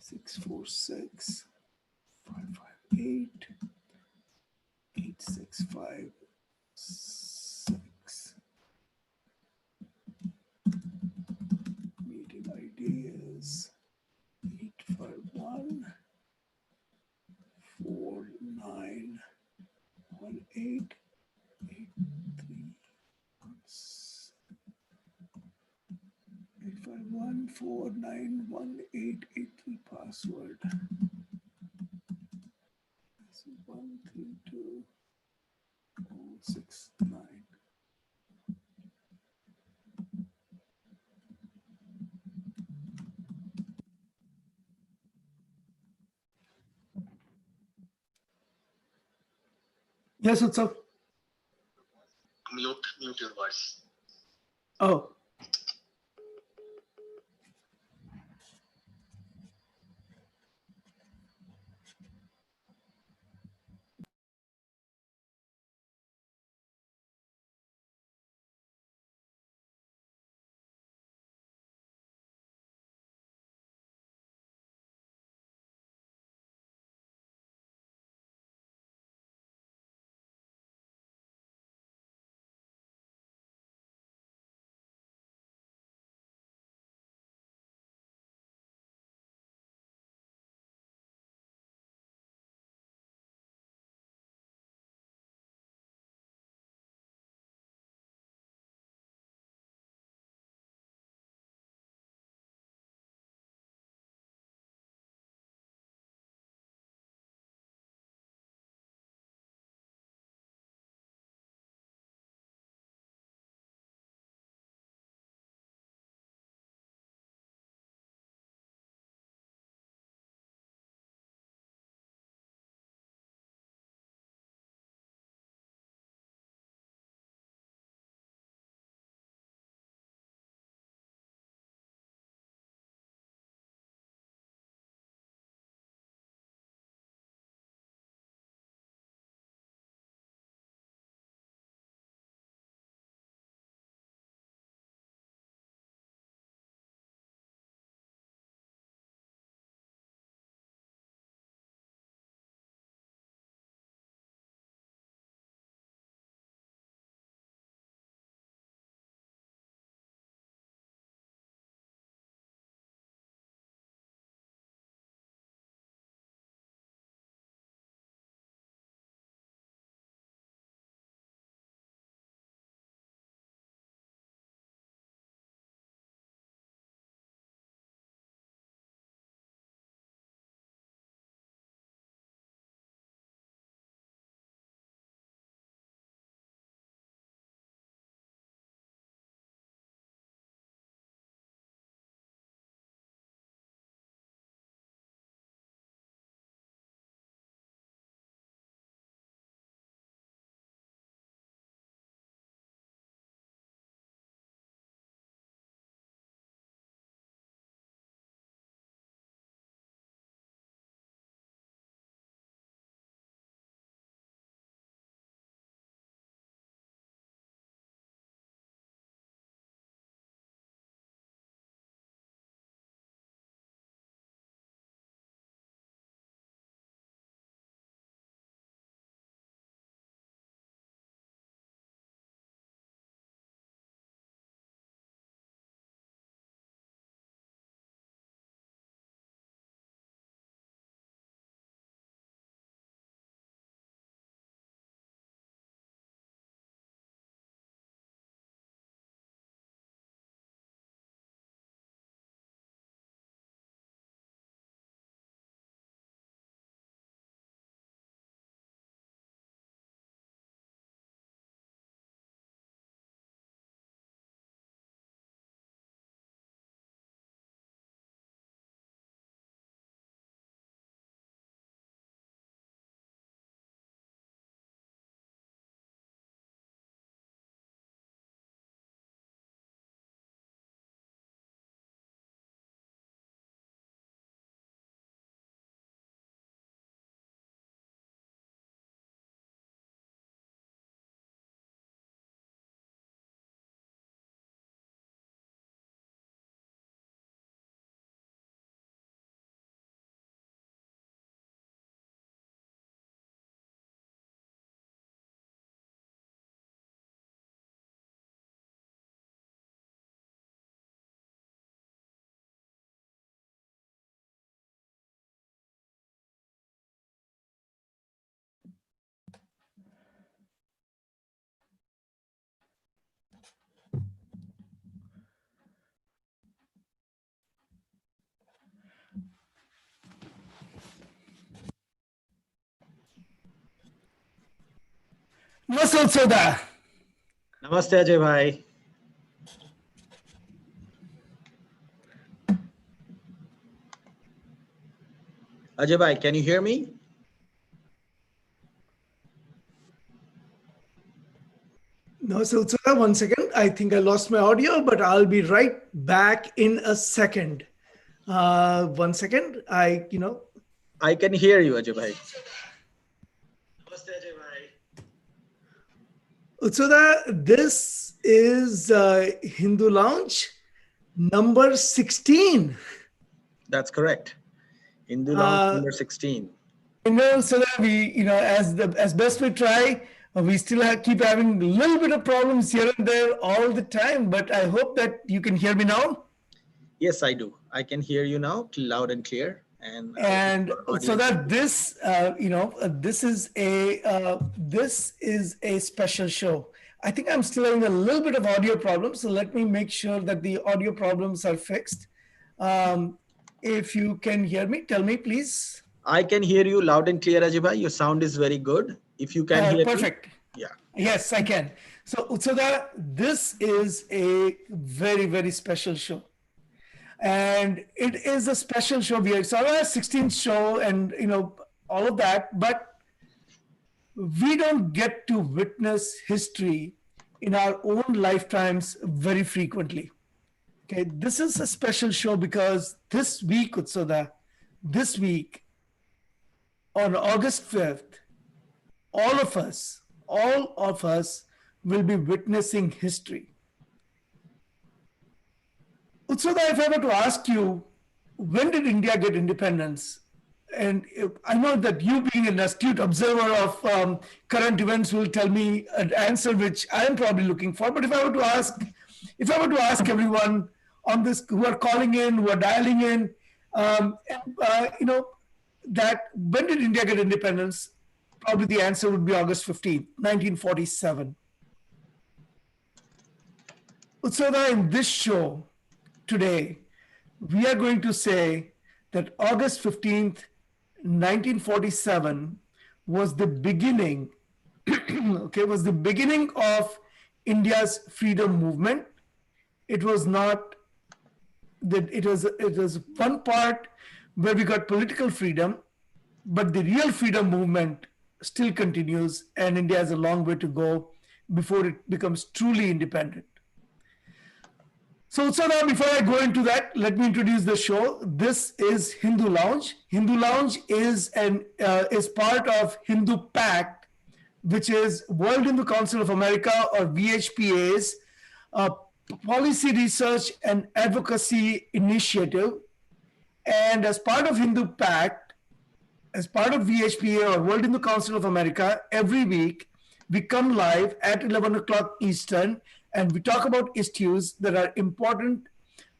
646 558 8656. Meeting ID is 851 4918 83. 851491883 password. 132069. Yes, what's up? Mute your voice. Oh. Masal Soda. नमस्ते अजय भाई. Ajay bhai, can you hear me? Masal Soda, 1 second. I think I lost my audio, but I'll be right back in a second. 1 second. I can hear you, Ajay bhai. Namaste Ajay bhai. Utsuda, this is Hindu Lounge number 16. That's correct. Hindu Lounge Uh, number 16. I know, so that we, as best we try, we still keep having a little bit of problems here and there all the time. But I hope that you can hear me now. Yes, I do. I can hear you now loud and clear. And I hope And our so audience. that this is a special show. I think I'm still having a little bit of audio problems, so let me make sure that the audio problems are fixed. If you can hear me, tell me, please. I can hear you loud and clear, Ajay bhai. Your sound is very good. If you can hear me, Perfect. yeah. Yes, I can. So, Utsada, this is a very, very special show. And it is a special show. It's our 16th show and, all of that. But we don't get to witness history in our own lifetimes very frequently. Okay, this is a special show because this week, Utsoda, this week on August 5th, all of us will be witnessing history. Utsoda, if I were to ask you, when did India get independence? And I know that you, being an astute observer of current events, will tell me an answer which I am probably looking for. But if I were to ask everyone on this who are calling in, who are dialing in, that when did India get independence? Probably the answer would be August 15th, 1947. Utsoda, in this show today, we are going to say that August 15th, 1947 was the beginning, was the beginning of India's freedom movement. It was not that it was one part where we got political freedom, but the real freedom movement still continues, and India has a long way to go before it becomes truly independent. So now, before I go into that, let me introduce the show. This is Hindu Lounge. Hindu Lounge is part of Hindu Pact, which is World Hindu Council of America, or VHPA's policy research and advocacy initiative. And as part of Hindu Pact, as part of VHPA, or World Hindu Council of America, every week we come live at 11 o'clock Eastern, and we talk about issues that are important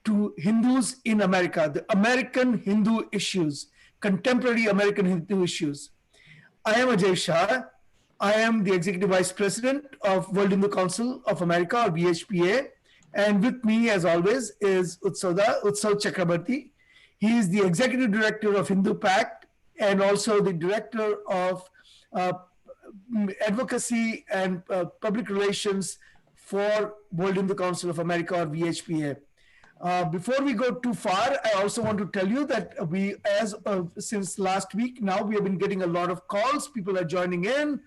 to Hindus in America, the American Hindu issues, contemporary American Hindu issues. I am Ajay Shah. I am the Executive Vice President of World Hindu Council of America, or VHPA. And with me, as always, is Utsav Chakrabarti. He is the Executive Director of Hindu Pact and also the Director of Advocacy and Public Relations for World Hindu Council of America, or VHPA. Before we go too far, I also want to tell you that since last week now, we have been getting a lot of calls. People are joining in,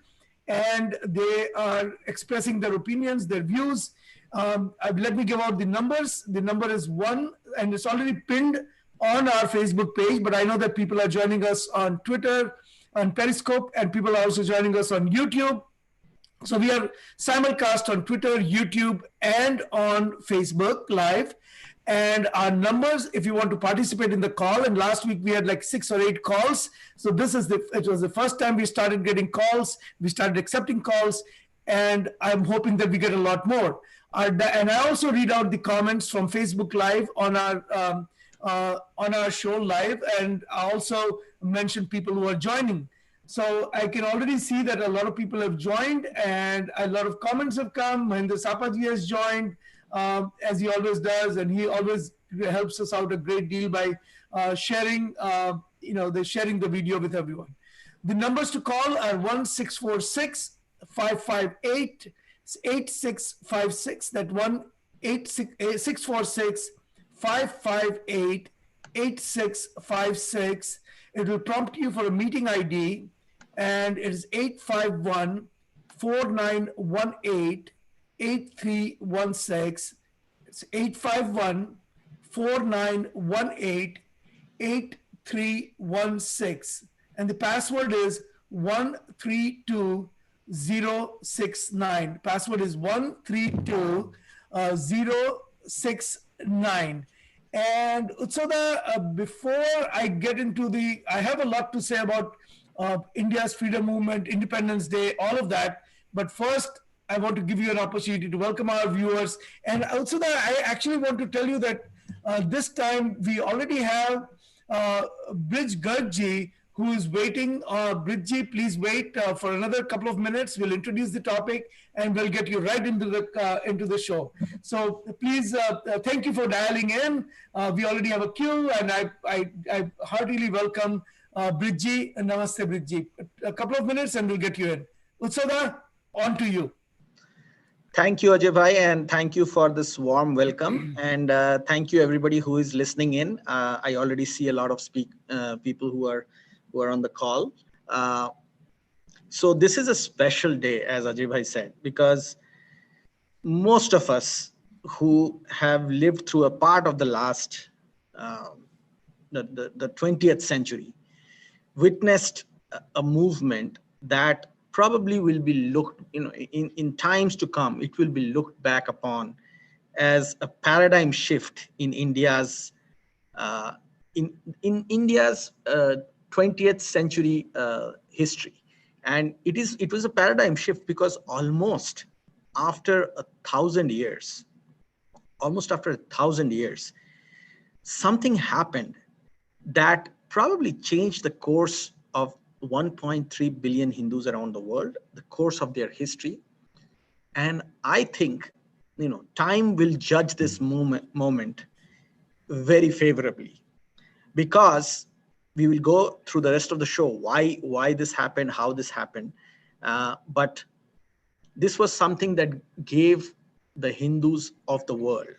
and they are expressing their opinions, their views. Let me give out the numbers. The number is 1, and it's already pinned on our Facebook page, but I know that people are joining us on Twitter, on Periscope, and people are also joining us on YouTube. So we are simulcast on Twitter, YouTube, and on Facebook Live. And our numbers, if you want to participate in the call, and last week we had like 6 or 8 calls. So it was the first time we started getting calls. We started accepting calls, and I'm hoping that we get a lot more. And I also read out the comments from Facebook Live on our show live, and I also mention people who are joining. So I can already see that a lot of people have joined, and a lot of comments have come. Mahendra Sapaji has joined, as he always does, and he always helps us out a great deal by sharing the video with everyone. The numbers to call are 1646 558 8656. That 646 558 8656. It will prompt you for a meeting ID, and it is 851 4918 8316. It's 851 4918 8316. And the password is 132069. Password is 132069. And Utsoda, before I get into I have a lot to say about India's freedom movement, Independence Day, all of that. But first, I want to give you an opportunity to welcome our viewers. And Utsoda, I actually want to tell you that this time we already have Brij Gargji, who is waiting. Bridji, please wait for another couple of minutes. We'll introduce the topic and we'll get you right into the show. So please, thank you for dialing in. We already have a queue, and I heartily welcome Bridji. Namaste, Bridji. A couple of minutes and we'll get you in. Utsoda, on to you. Thank you, Ajay bhai, and thank you for this warm welcome. And thank you, everybody who is listening in. I already see a lot of people who are on the call. So this is a special day, as Ajay bhai said, because most of us who have lived through a part of the last, the 20th century, witnessed a movement that probably will be looked, in times to come, it will be looked back upon as a paradigm shift in India's, in India's 20th century history. And it was a paradigm shift because almost after 1,000 years, something happened that probably changed the course of 1.3 billion Hindus around the world, the course of their history. And I think, time will judge this moment very favorably, because we will go through the rest of the show why this happened, how this happened. But this was something that gave the Hindus of the world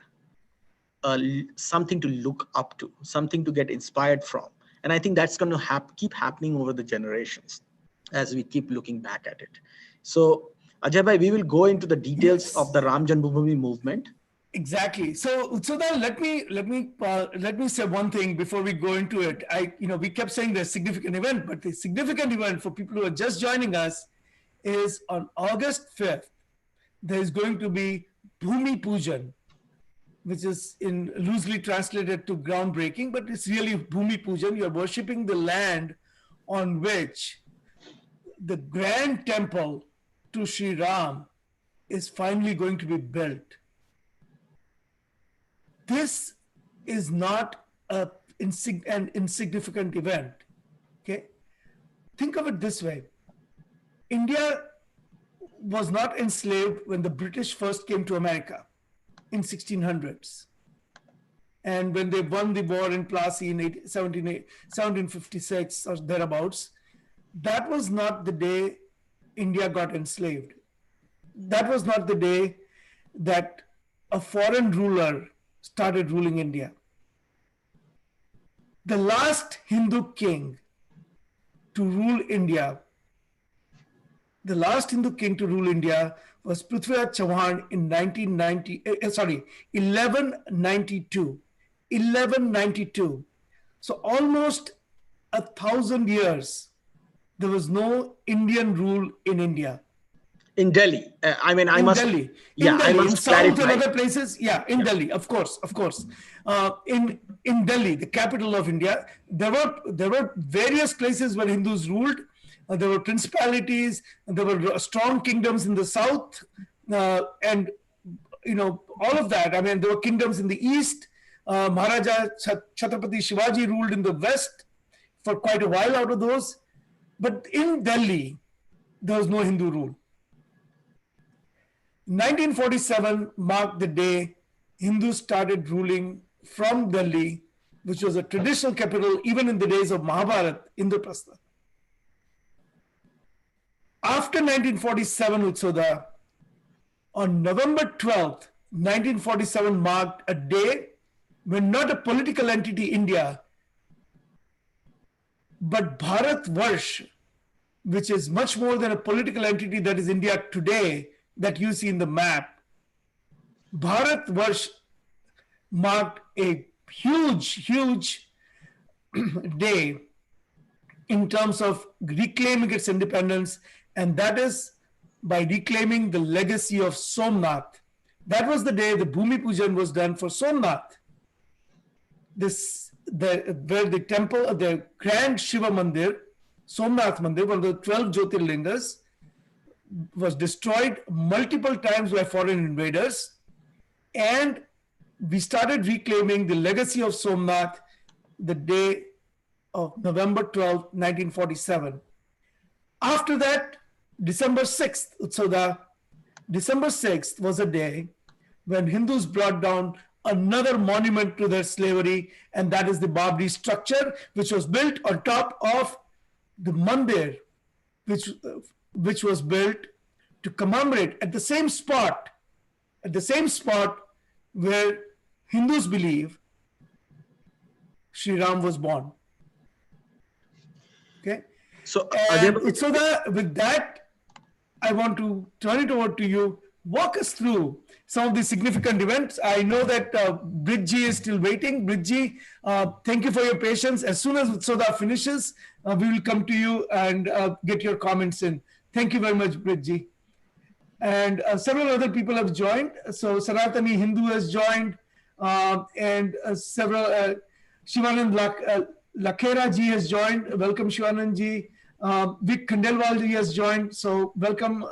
something to look up to, something to get inspired from. And I think that's going to keep happening over the generations as we keep looking back at it. So, Ajay bhai, we will go into the details of the Ram Janmabhoomi movement. Exactly. So then let me say one thing before we go into it. We kept saying the significant event, but the significant event for people who are just joining us is on August 5th. There is going to be Bhumi Pujan, which is loosely translated to groundbreaking, but it's really Bhumi Pujan. You're worshipping the land on which the grand temple to Shree Ram is finally going to be built. This is not an insignificant event. Okay, think of it this way: India was not enslaved when the British first came to America in 1600s, and when they won the war in Plassey in 1756 or thereabouts. That was not the day India got enslaved. That was not the day that a foreign ruler started ruling India. The last Hindu king to rule India, was Prithviraj Chauhan in 1192. 1192. So almost 1,000 years, there was no Indian rule in India. In Delhi, In Delhi, in South and other places, in Delhi, of course. In Delhi, the capital of India, there were various places where Hindus ruled. There were principalities, there were strong kingdoms in the south, and all of that. I mean, there were kingdoms in the east. Maharaja Chhatrapati Shivaji ruled in the west for quite a while out of those. But in Delhi, there was no Hindu rule. 1947 marked the day Hindus started ruling from Delhi, which was a traditional capital even in the days of Mahabharata, Indraprastha. After 1947, Utsoda, on November 12th, 1947 marked a day when not a political entity, India, but Bharat Varsh, which is much more than a political entity that is India today that you see in the map. Bharat Varsh marked a huge day in terms of reclaiming its independence, and that is by reclaiming the legacy of Somnath. That was the day the Bhumi Pujan was done for Somnath. Where the temple, the grand Shiva Mandir, Somnath Mandir, one of the 12 Jyotirlingas, was destroyed multiple times by foreign invaders, and we started reclaiming the legacy of Somnath the day of November 12th, 1947. After that, December 6th, Utsoda, December 6th was a day when Hindus brought down another monument to their slavery, and that is the Babri structure, which was built on top of the Mandir, which, which was built to commemorate at the same spot where Hindus believe Sri Ram was born. Okay. So, And Utsoda, with that, I want to turn it over to you. Walk us through some of the significant events. I know that Bridji is still waiting. Bridji, thank you for your patience. As soon as Utsoda finishes, we will come to you and get your comments in. Thank you very much, Bridji. And several other people have joined. So Sanatani Hindu has joined, and several Shivanand Lakhera ji has joined. Welcome, Shivanand ji. Vic Khandelwal ji has joined. So welcome,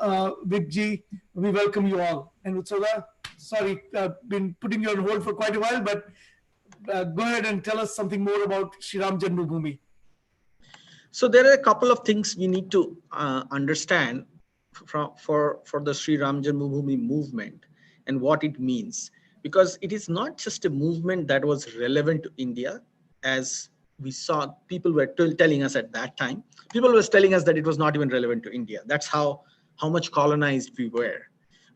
Vic ji. We welcome you all. And Utsoda, sorry, been putting you on hold for quite a while, but go ahead and tell us something more about Shree Ram Janmabhoomi. So there are a couple of things we need to understand for the Shree Ram Janmabhoomi movement and what it means, because it is not just a movement that was relevant to India, as we saw people were telling us at that time. People were telling us that it was not even relevant to India. That's how much colonized we were.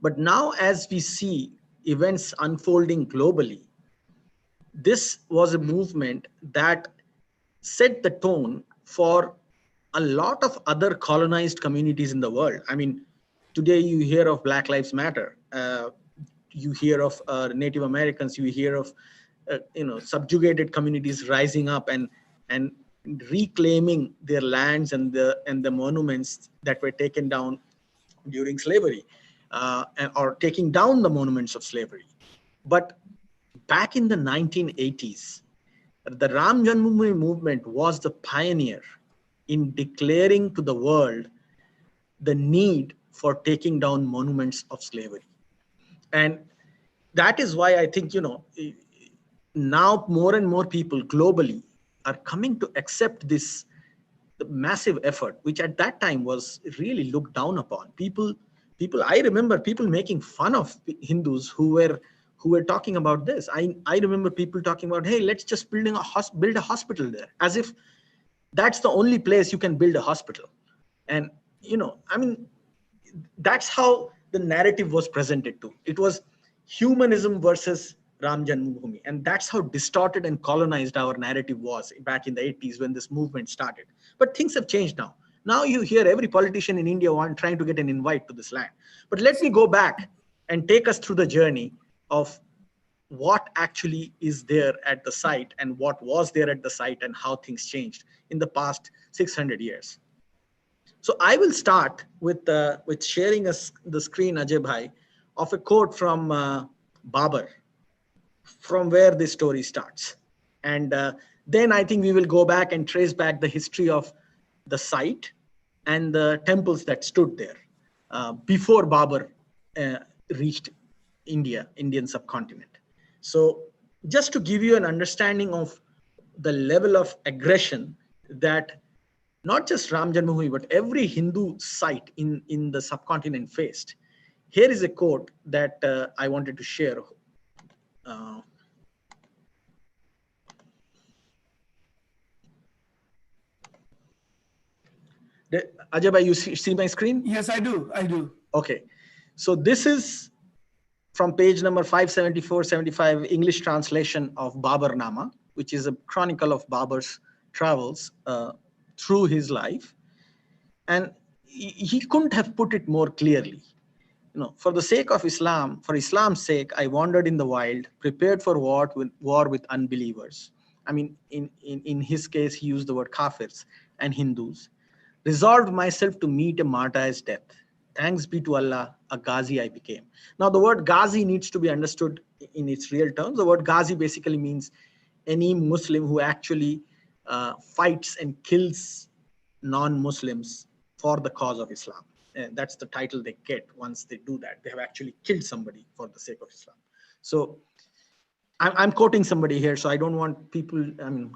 But now, as we see events unfolding globally, this was a movement that set the tone for a lot of other colonized communities in the world. I mean, today you hear of Black Lives Matter, you hear of Native Americans, you hear of subjugated communities rising up and reclaiming their lands and the monuments that were taken down during slavery, or taking down the monuments of slavery. But back in the 1980s, the Ram Janmabhoomi movement was the pioneer in declaring to the world the need for taking down monuments of slavery. And that is why I think, now more and more people globally are coming to accept this massive effort, which at that time was really looked down upon. I remember people making fun of Hindus who were talking about this. I remember people talking about, hey, let's just build a hospital there, as if that's the only place you can build a hospital. And, that's how the narrative was presented to. It was humanism versus Ram Janmabhoomi. And that's how distorted and colonized our narrative was back in the 80s when this movement started. But things have changed now. Now you hear every politician in India trying to get an invite to this land. But let me go back and take us through the journey of what actually is there at the site and what was there at the site and how things changed in the past 600 years. So I will start with sharing the screen, Ajay Bhai, of a quote from Babur, from where this story starts. And then I think we will go back and trace back the history of the site and the temples that stood there before Babur reached Indian subcontinent. So just to give you an understanding of the level of aggression that not just Ram Janmabhoomi, but every Hindu site in the subcontinent faced. Here is a quote that I wanted to share. Ajay bhai, you see my screen? Yes, I do. I do. Okay. So this is from page number 574, 75, English translation of Babar Nama, which is a chronicle of Babar's travels through his life. And he couldn't have put it more clearly. For the sake of Islam, for Islam's sake, I wandered in the wild, prepared for war with unbelievers. I mean, in his case, he used the word kafirs and Hindus. Resolved myself to meet a martyr's death. Thanks be to Allah, a Ghazi I became. Now, the word Ghazi needs to be understood in its real terms. The word Ghazi basically means any Muslim who actually fights and kills non-Muslims for the cause of Islam. And that's the title they get once they do that. They have actually killed somebody for the sake of Islam. So I'm quoting somebody here, so I don't want people,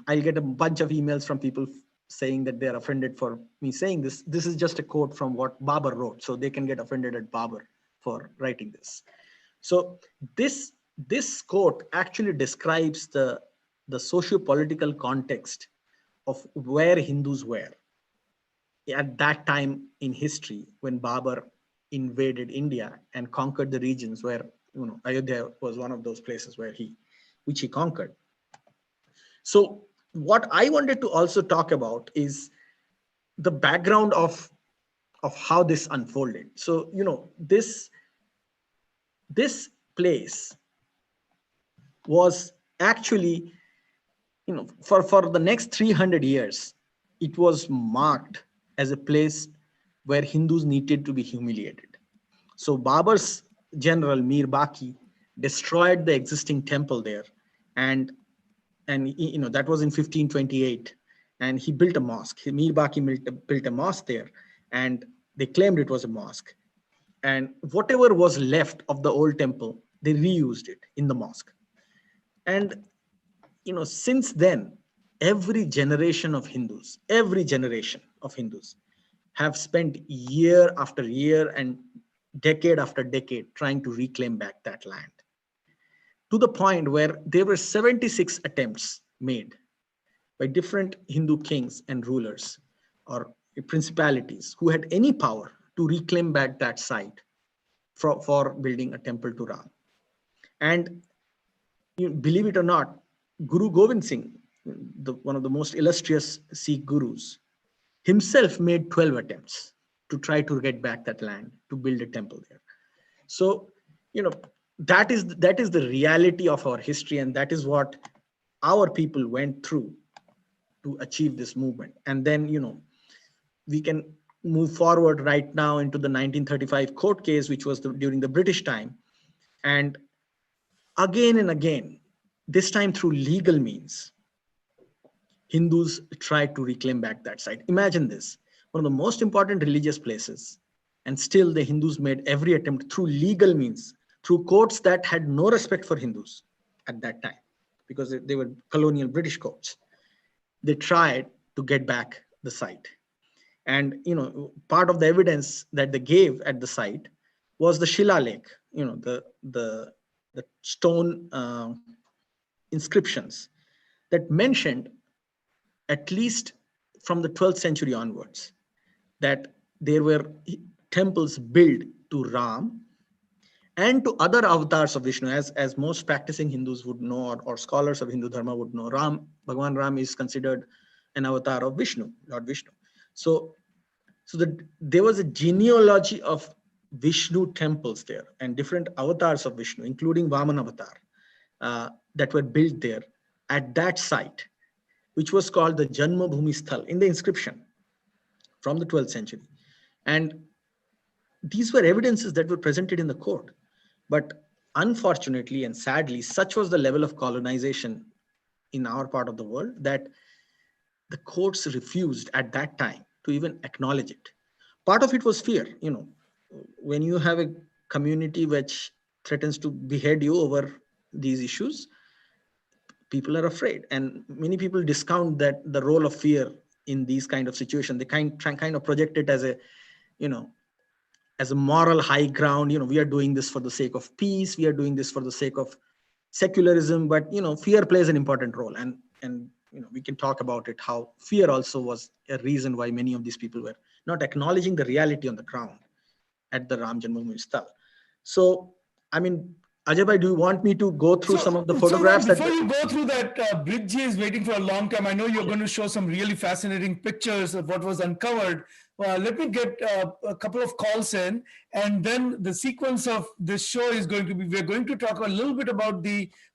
I'll get a bunch of emails from people saying that they're offended for me saying this. This is just a quote from what Babar wrote, so they can get offended at Babar for writing this. So this quote actually describes the socio-political context of where Hindus were at that time in history when Babar invaded India and conquered the regions where, Ayodhya was one of those places which he conquered. So what I wanted to also talk about is the background of how this unfolded. So, this place was actually, for the next 300 years, it was marked as a place where Hindus needed to be humiliated. So Babar's general Mir Baki destroyed the existing temple there, and that was in 1528, and he built a mosque. Mir Baki built a mosque there, and they claimed it was a mosque. And whatever was left of the old temple, they reused it in the mosque. And since then, every generation of Hindus have spent year after year and decade after decade trying to reclaim back that land, to the point where there were 76 attempts made by different Hindu kings and rulers or principalities who had any power to reclaim back that site for building a temple to Ram. And believe it or not, Guru Gobind Singh, one of the most illustrious Sikh gurus, himself made 12 attempts to try to get back that land, to build a temple there. So, that is the reality of our history, and that is what our people went through to achieve this movement. And then, we can move forward right now into the 1935 court case, which was during the British time. And again and again, this time through legal means, Hindus tried to reclaim back that site. Imagine this, one of the most important religious places, and still the Hindus made every attempt through legal means, through courts that had no respect for Hindus at that time, because they were colonial British courts. They tried to get back the site. And, part of the evidence that they gave at the site was the Shila Lake, the stone inscriptions that mentioned, at least from the 12th century onwards, that there were temples built to Ram and to other avatars of Vishnu. As most practicing Hindus would know, or scholars of Hindu Dharma would know, Bhagavan Ram is considered an avatar of Vishnu, Lord Vishnu. So there was a genealogy of Vishnu temples there and different avatars of Vishnu, including Vaman avatar, that were built there at that site, which was called the Janmabhoomi Sthal in the inscription from the 12th century. And these were evidences that were presented in the court. But unfortunately and sadly, such was the level of colonization in our part of the world that the courts refused at that time to even acknowledge it. Part of it was fear. When you have a community which threatens to behead you over these issues, people are afraid. And many people discount the role of fear in these kind of situations. They kind of project it as a moral high ground. We are doing this for the sake of peace. We are doing this for the sake of secularism. But, fear plays an important role. And we can talk about it, how fear also was a reason why many of these people were not acknowledging the reality on the ground at the Ram Janmabhoomi Sthal. So, I mean, Ajay bhai, do you want me to go through some of the photographs? Before you go through that, Bridgie is waiting for a long time. I know you're going to show some really fascinating pictures of what was uncovered. Let me get a couple of calls in, and then the sequence of this show is going to be, we're going to talk a little bit about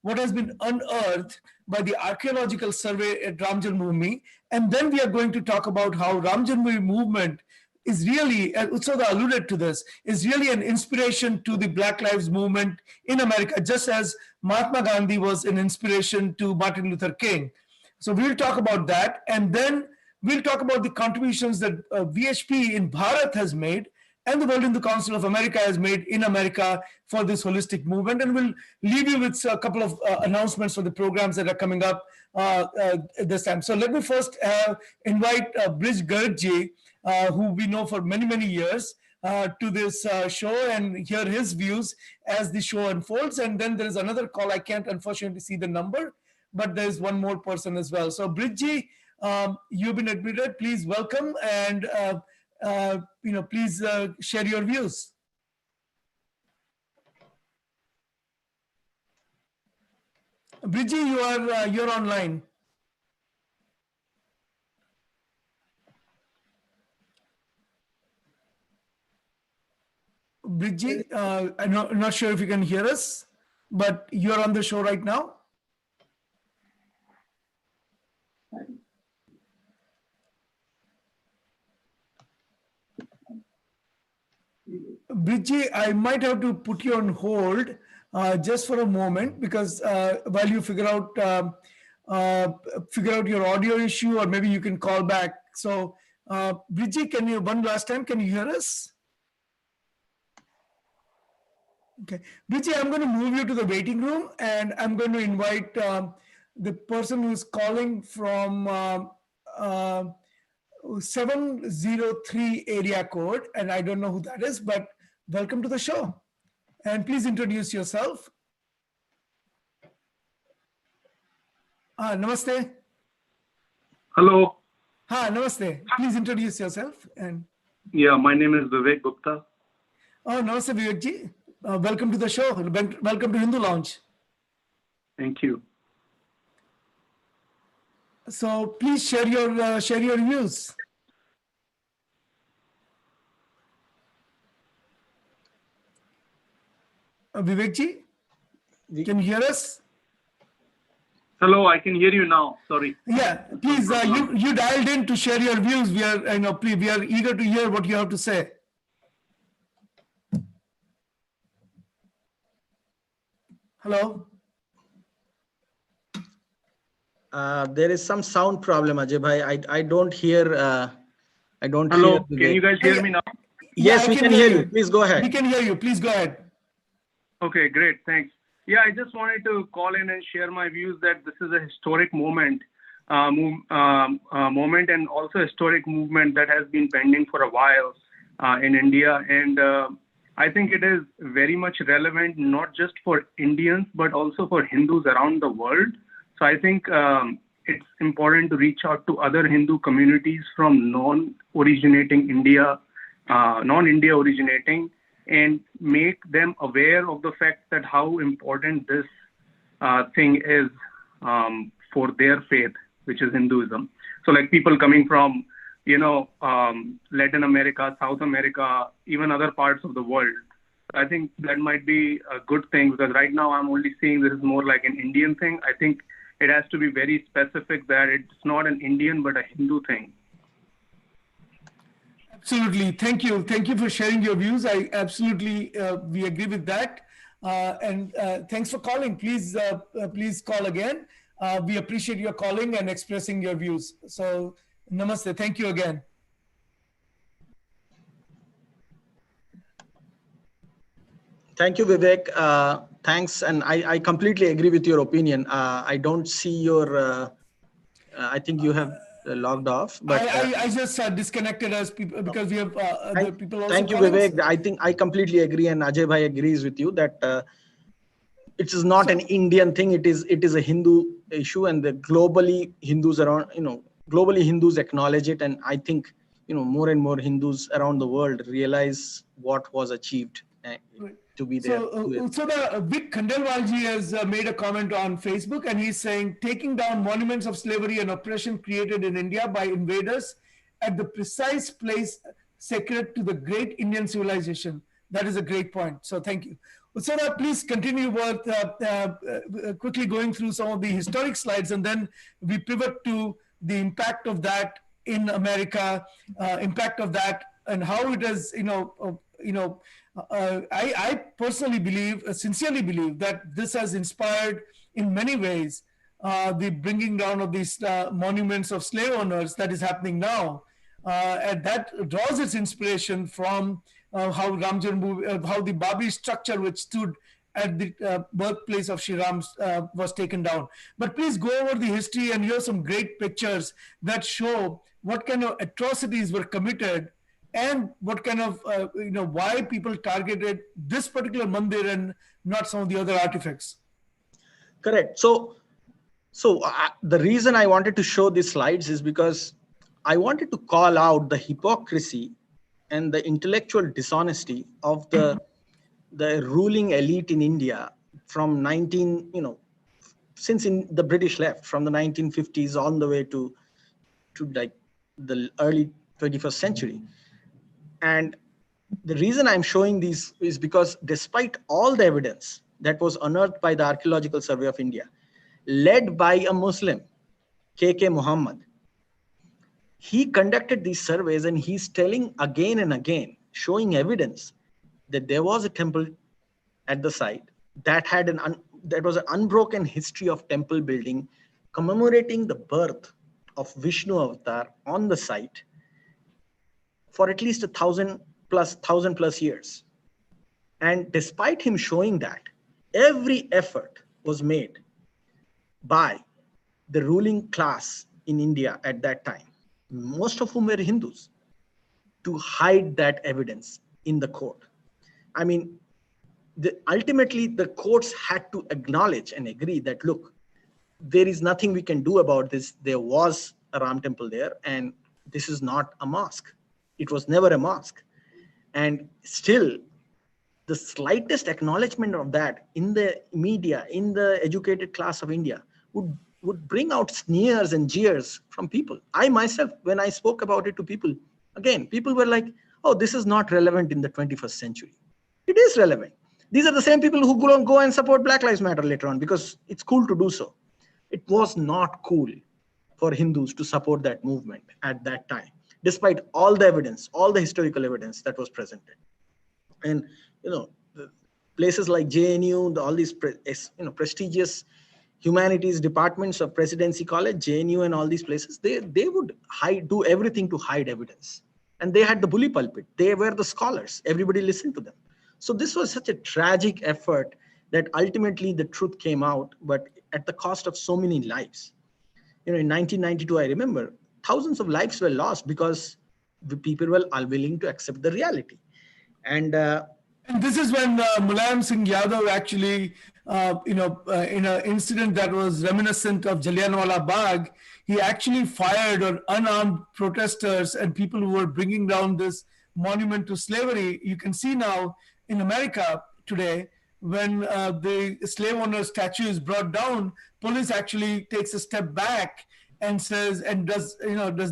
what has been unearthed by the archaeological survey at Ram Janmabhoomi, and then we are going to talk about how Ram Janmabhoomi movement is really, Utsaga alluded to this, is really an inspiration to the Black Lives Movement in America, just as Mahatma Gandhi was an inspiration to Martin Luther King. So we'll talk about that, and then we'll talk about the contributions that VHP in Bharat has made and the World Hindu Council of America has made in America for this holistic movement. And we'll leave you with a couple of announcements for the programs that are coming up this time. So let me first invite Brij Gargji, who we know for many, many years, to this show and hear his views as the show unfolds. And then there is another call. I can't unfortunately see the number, but there's one more person as well. So Bridgie, you've been admitted. Please welcome, and please share your views. Bridgie, you're online. Bridgie, I'm not sure if you can hear us, but you're on the show right now. Bridgie, I might have to put you on hold just for a moment, because while you figure out your audio issue, or maybe you can call back. So, Bridgie, one last time, can you hear us? Okay, Bridgie, I'm going to move you to the waiting room, and I'm going to invite the person who is calling from 703 area code, and I don't know who that is, but welcome to the show. And please introduce yourself. Namaste. Hello. Namaste. Please introduce yourself. And yeah, my name is Vivek Gupta. Oh, namaste, Vivekji. Welcome to the show. Welcome to Hindu Lounge. Thank you. So please share your views. Vivekji, can you hear us? Hello, I can hear you now. Sorry. Yeah, please. You dialed in to share your views. We are eager to hear what you have to say. Hello. There is some sound problem, Ajay bhai. I don't hear. I don't Hello, hear. Can you guys hear me now? Yes, we can hear you. Please go ahead. We can hear you. Please go ahead. Okay, great. Thanks. Yeah, I just wanted to call in and share my views that this is a historic moment, and also a historic movement that has been pending for a while in India. And I think it is very much relevant, not just for Indians, but also for Hindus around the world. So I think it's important to reach out to other Hindu communities from non-India originating, and make them aware of the fact that how important this thing is for their faith, which is Hinduism. So like people coming from, Latin America, South America, even other parts of the world. I think that might be a good thing, because right now I'm only seeing this is more like an Indian thing. I think it has to be very specific that it's not an Indian, but a Hindu thing. Absolutely. Thank you. Thank you for sharing your views. I absolutely, we agree with that. And thanks for calling. Please call again. We appreciate your calling and expressing your views. So namaste. Thank you again. Thank you, Vivek. Thanks. And I completely agree with your opinion. I don't see your, I think you have logged off. But I just disconnected us because we have other people also. Thank you, Vivek. I think I completely agree, and Ajay bhai agrees with you that it is not an Indian thing. It is a Hindu issue, and the globally Hindus around, globally Hindus acknowledge it. And I think more and more Hindus around the world realize what was achieved Right. to be there. So the Vic Khandelwalji has made a comment on Facebook, and he's saying taking down monuments of slavery and oppression created in India by invaders at the precise place sacred to the great Indian civilization. That is a great point. So thank you. Utsara, please continue with quickly going through some of the historic slides, and then we pivot to the impact of that in America, impact of that, and how it has, I personally believe, sincerely believe that this has inspired in many ways the bringing down of these monuments of slave owners that is happening now. And that draws its inspiration from how Ram Janmabhoomi, how the Babi structure which stood at the birthplace of Shree Ram was taken down. But please go over the history, and here are some great pictures that show what kind of atrocities were committed and what kind of, why people targeted this particular mandir and not some of the other artifacts. Correct. So the reason I wanted to show these slides is because I wanted to call out the hypocrisy and the intellectual dishonesty of the ruling elite in India from since in the British left, from the 1950s on the way to like the early 21st century. And the reason I'm showing these is because despite all the evidence that was unearthed by the Archaeological Survey of India, led by a Muslim, K.K. Muhammad, he conducted these surveys, and he's telling again and again, showing evidence that there was a temple at the site that had that was an unbroken history of temple building, commemorating the birth of Vishnu Avatar on the site for at least 1,000 plus years. And despite him showing that, every effort was made by the ruling class in India at that time, most of whom were Hindus, to hide that evidence in the court. I mean, ultimately the courts had to acknowledge and agree that, look, there is nothing we can do about this. There was a Ram temple there, and this is not a mosque. It was never a mosque. And still, the slightest acknowledgement of that in the media, in the educated class of India, would bring out sneers and jeers from people. I myself, when I spoke about it to people, again, people were like, oh, this is not relevant in the 21st century. It is relevant. These are the same people who go and support Black Lives Matter later on because it's cool to do so. It was not cool for Hindus to support that movement at that time, despite all the evidence, all the historical evidence that was presented. And, places like JNU, all these, prestigious humanities departments of Presidency College, JNU and all these places, they would do everything to hide evidence. And they had the bully pulpit. They were the scholars. Everybody listened to them. So this was such a tragic effort that ultimately the truth came out, but at the cost of so many lives. In 1992, I remember, thousands of lives were lost because the people were unwilling to accept the reality. And this is when Mulayam Singh Yadav actually, in an incident that was reminiscent of Jallianwala Bagh, he actually fired on unarmed protesters and people who were bringing down this monument to slavery. You can see now in America today, when the slave owner statue is brought down, police actually takes a step back and says, and does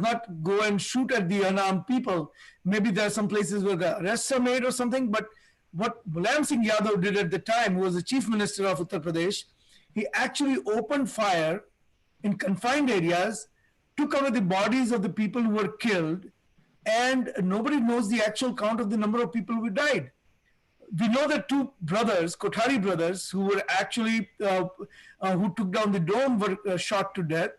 not go and shoot at the unarmed people. Maybe there are some places where the arrests are made or something, but what Mulayam Singh Yadav did at the time, who was the chief minister of Uttar Pradesh, he actually opened fire in confined areas to cover the bodies of the people who were killed, and nobody knows the actual count of the number of people who died. We know that two brothers, Kothari brothers, who were actually, who took down the dome, were shot to death.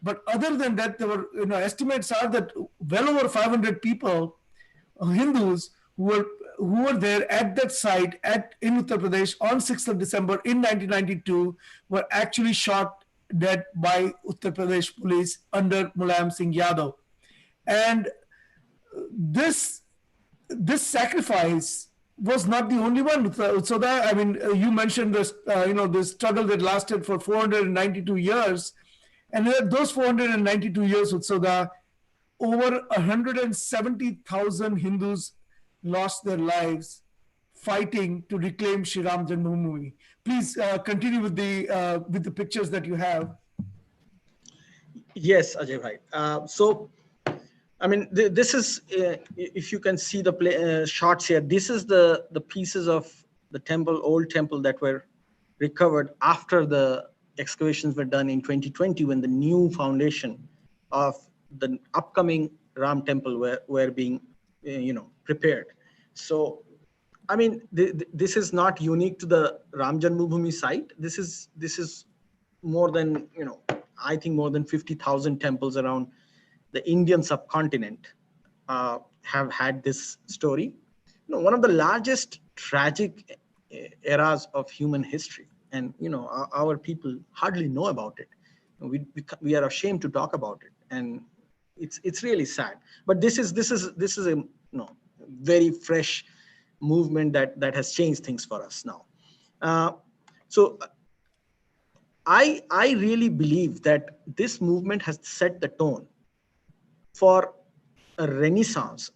But other than that, there were, estimates are that well over 500 people, Hindus, who were there at that site in Uttar Pradesh on 6th of December in 1992, were actually shot dead by Uttar Pradesh police under Mulayam Singh Yadav. And this sacrifice was not the only one. So that, I mean, you mentioned this, the struggle that lasted for 492 years. And those 492 years, Utsoda, over 170,000 Hindus lost their lives fighting to reclaim Shree Ram Janmabhoomi. Please continue with the pictures that you have. Yes, Ajay bhai. So, I mean, this is, if you can see the shots here, this is the pieces of the temple, old temple, that were recovered after the excavations were done in 2020, when the new foundation of the upcoming Ram temple were being, prepared. So, I mean, this is not unique to the Ram Janmabhoomi site. This is more than, I think more than 50,000 temples around the Indian subcontinent have had this story. One of the largest tragic eras of human history, and our people hardly know about it. We are ashamed to talk about it, and it's really sad. But this is a very fresh movement that has changed things for us now. So I really believe that this movement has set the tone for a renaissance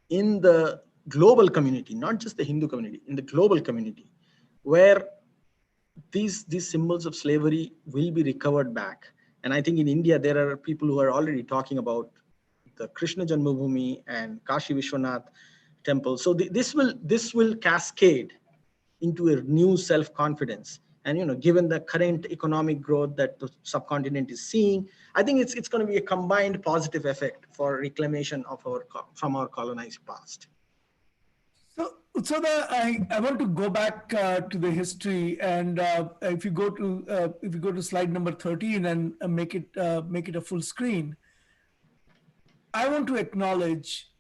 in the global community, not just the Hindu community, in the global community, where these symbols of slavery will be recovered back. And I think in India, there are people who are already talking about the Krishna Janmabhoomi and Kashi Vishwanath temple. So this will cascade into a new self-confidence. And given the current economic growth that the subcontinent is seeing, I think it's going to be a combined positive effect for reclamation of from our colonized past. So I want to go back to the history, and if you go to slide number 13 and make it a full screen, I want to acknowledge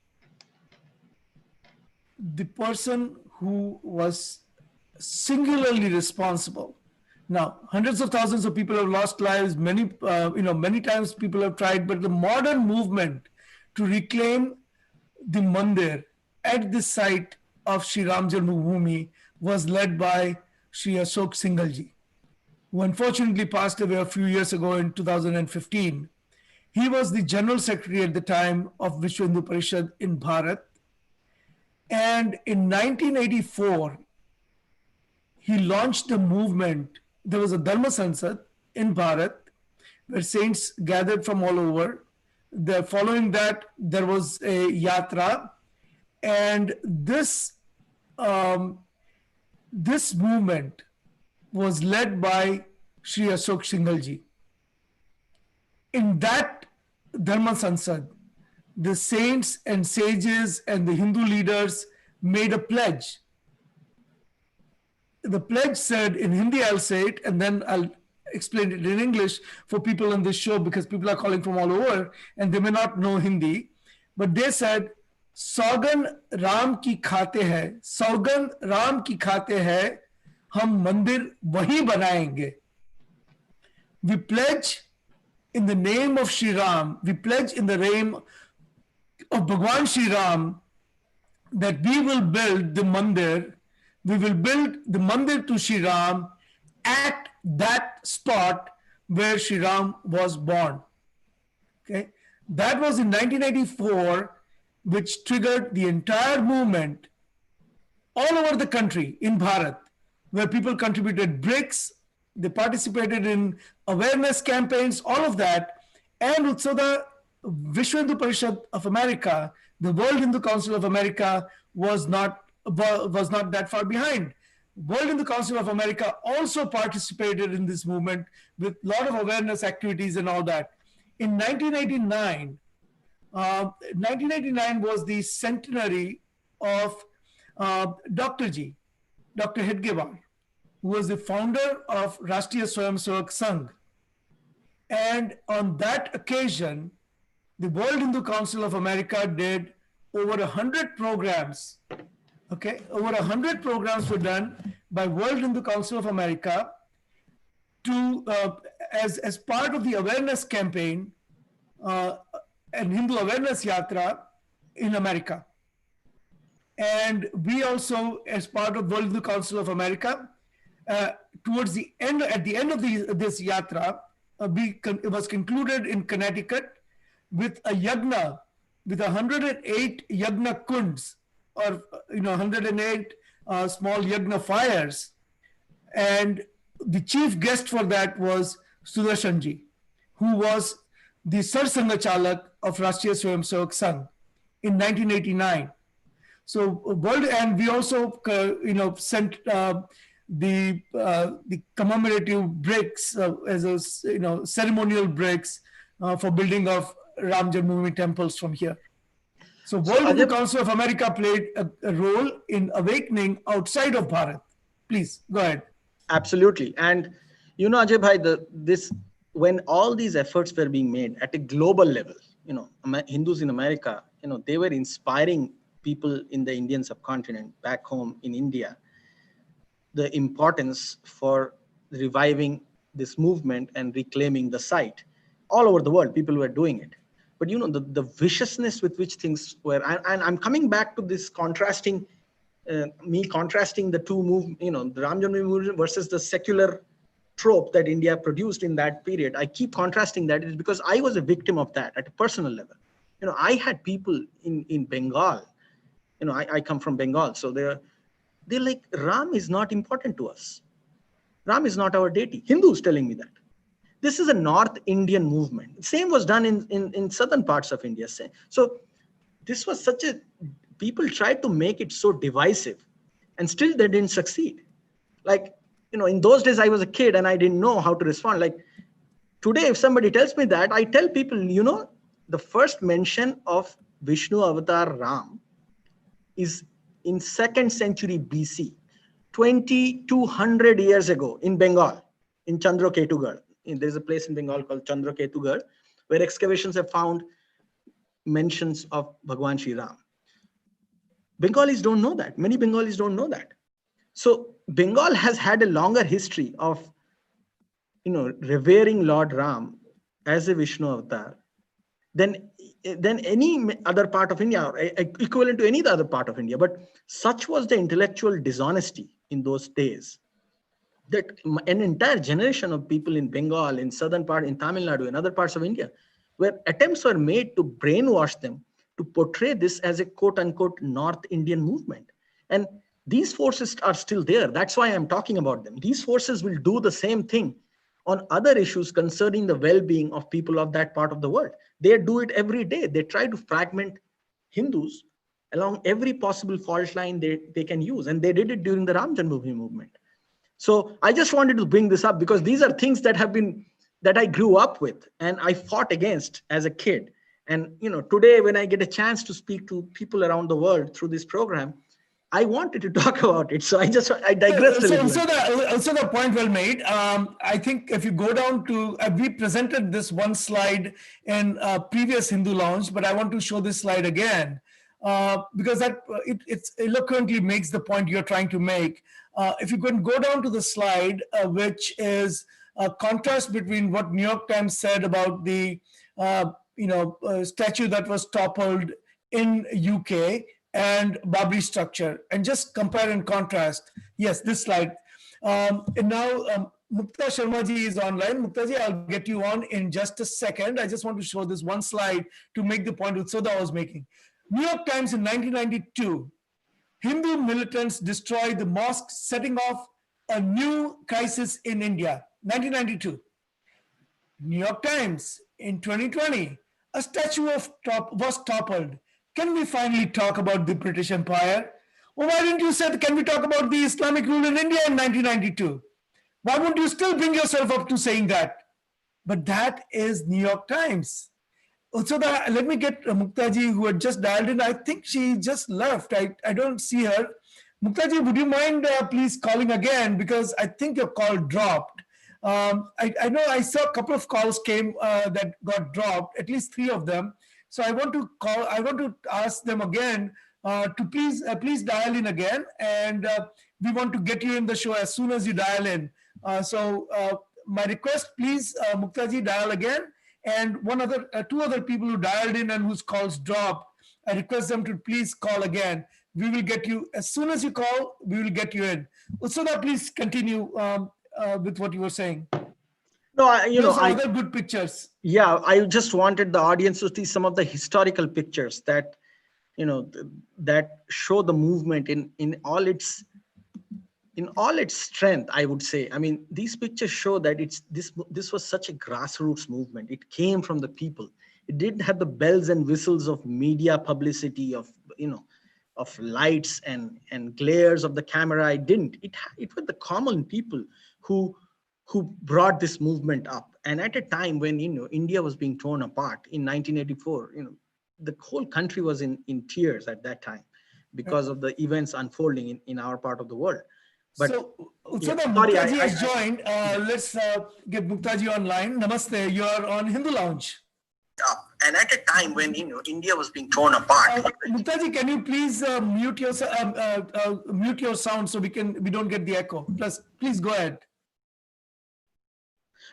the person who was singularly responsible. Now, hundreds of thousands of people have lost lives. Many times people have tried, but the modern movement to reclaim the mandir at the site of Shree Ram Janmabhoomi was led by Shri Ashok Singhal-ji, who unfortunately passed away a few years ago in 2015. He was the General Secretary at the time of Vishwa Hindu Parishad in Bharat. And in 1984, he launched a movement. There was a Dharma Sansad in Bharat where saints gathered from all over. Following that, there was a yatra. And this movement was led by Shri Ashok Singhal-ji. In that Dharma Sansad, the saints and sages and the Hindu leaders made a pledge. The pledge said, in Hindi I'll say it, and then I'll explain it in English for people on this show, because people are calling from all over and they may not know Hindi. But they said, सौगन Ram की खाते हैं, सौगन राम की खाते हैं, हम मंदिर वही बनाएंगे. We pledge in the name of Shri Ram, we pledge in the name of Bhagwan Shri Ram that we will build the mandir to Shri Ram at that spot where Shri Ram was born. Okay, that was in 1984, which triggered the entire movement all over the country in Bharat, where people contributed bricks, they participated in awareness campaigns, all of that. And so the Vishwa Hindu Parishad of America, the World Hindu Council of America, was not that far behind. World Hindu Council of America also participated in this movement with a lot of awareness activities and all that. In 1989 was the centenary of Dr. Hedgewar, who was the founder of Rashtriya Swayamsevak Sangh. And on that occasion, the World Hindu Council of America did over 100 programs. Okay, over 100 programs were done by World Hindu Council of America to as part of the awareness campaign and Hindu awareness yatra in America. And we also, as part of World Hindu Council of America, at the end of this yatra, it was concluded in Connecticut. with a yagna, with 108 yagna kunds, or 108 small yagna fires, and the chief guest for that was Sudarshanji, who was the Sarsangachalak of Rashtriya Swayamsevak Sangh in 1989. So world, and we also sent the commemorative bricks as a ceremonial bricks for building of Ram Janmabhoomi temples from here. So So World Hindu Council of America played a role in awakening outside of Bharat. Please go ahead. absolutely. And Ajay Bhai, this when all these efforts were being made at a global level, Hindus in America, they were inspiring people in the Indian subcontinent back home in India, the importance for reviving this movement and reclaiming the site. All over the world, people were doing it. But the viciousness with which things were, and I'm coming back to this contrasting the two the Ram Janmabhoomi movement versus the secular trope that India produced in that period. I keep contrasting that is because I was a victim of that at a personal level. I had people in Bengal. I come from Bengal, so they're like, Ram is not important to us. Ram is not our deity. Hindus telling me that. This is a North Indian movement. Same was done in southern parts of India. So this was people tried to make it so divisive, and still they didn't succeed. Like, in those days I was a kid and I didn't know how to respond. Like today, if somebody tells me that, I tell people, the first mention of Vishnu Avatar Ram is in 2nd century BC, 2200 years ago in Bengal, in Chandraketugarh. There's a place in Bengal called Chandraketugarh where excavations have found mentions of Bhagwan Shree Ram. Bengalis don't know that. Many Bengalis don't know that. So Bengal has had a longer history of, revering Lord Ram as a Vishnu avatar than any other part of India, or equivalent to any other part of India. But such was the intellectual dishonesty in those days that an entire generation of people in Bengal, in southern part, in Tamil Nadu, and other parts of India, where attempts were made to brainwash them to portray this as a quote-unquote North Indian movement. And these forces are still there. That's why I'm talking about them. These forces will do the same thing on other issues concerning the well-being of people of that part of the world. They do it every day. They try to fragment Hindus along every possible fault line they can use. And they did it during the Ram Janmabhoomi movement. So I just wanted to bring this up because these are things that I grew up with and I fought against as a kid. And today when I get a chance to speak to people around the world through this program, I wanted to talk about it. So I digressed a little. Also the point well made. I think if you go down to, we presented this one slide in previous Hindu Lounge, but I want to show this slide again because it eloquently makes the point you're trying to make. If you can go down to the slide, which is a contrast between what New York Times said about the statue that was toppled in UK and Babri structure, and just compare and contrast. Yes, this slide. And now Mukta Sharma ji is online. Mukta ji, I'll get you on in just a second. I just want to show this one slide to make the point Utsoda was making. New York Times in 1992, Hindu militants destroy the mosque, setting off a new crisis in India. 1992. New York Times in 2020, a statue was toppled. Can we finally talk about the British Empire? Well, why didn't you say, can we talk about the Islamic rule in India in 1992? Why won't you still bring yourself up to saying that? But that is New York Times. So let me get Muktaji, who had just dialed in. I think she just left. I don't see her. Muktaji, would you mind please calling again? Because I think your call dropped. I know I saw a couple of calls came that got dropped, at least 3 of them. So I want to ask them again to please dial in again, and we want to get you in the show as soon as you dial in. So my request, please, Muktaji, dial again, and 2 other people who dialed in and whose calls dropped, I request them to please call again. We will get you as soon as you call. We will get you in. Utsada, please continue with what you were saying. No, Some other good pictures. Yeah, I just wanted the audience to see some of the historical pictures that, that show the movement in all its strength, I would say. I mean, these pictures show that this was such a grassroots movement. It came from the people. It didn't have the bells and whistles of media publicity, of lights and glares of the camera. It didn't. It was the common people who brought this movement up. And at a time when India was being torn apart in 1984, the whole country was in tears at that time because of the events unfolding in our part of the world. But so yeah, the sorry, Muktaji has joined. Let's get Muktaji online. Namaste. You are on Hindu Lounge. And at a time when India was being torn apart. Muktaji, can you please mute your sound so we don't get the echo? Please go ahead.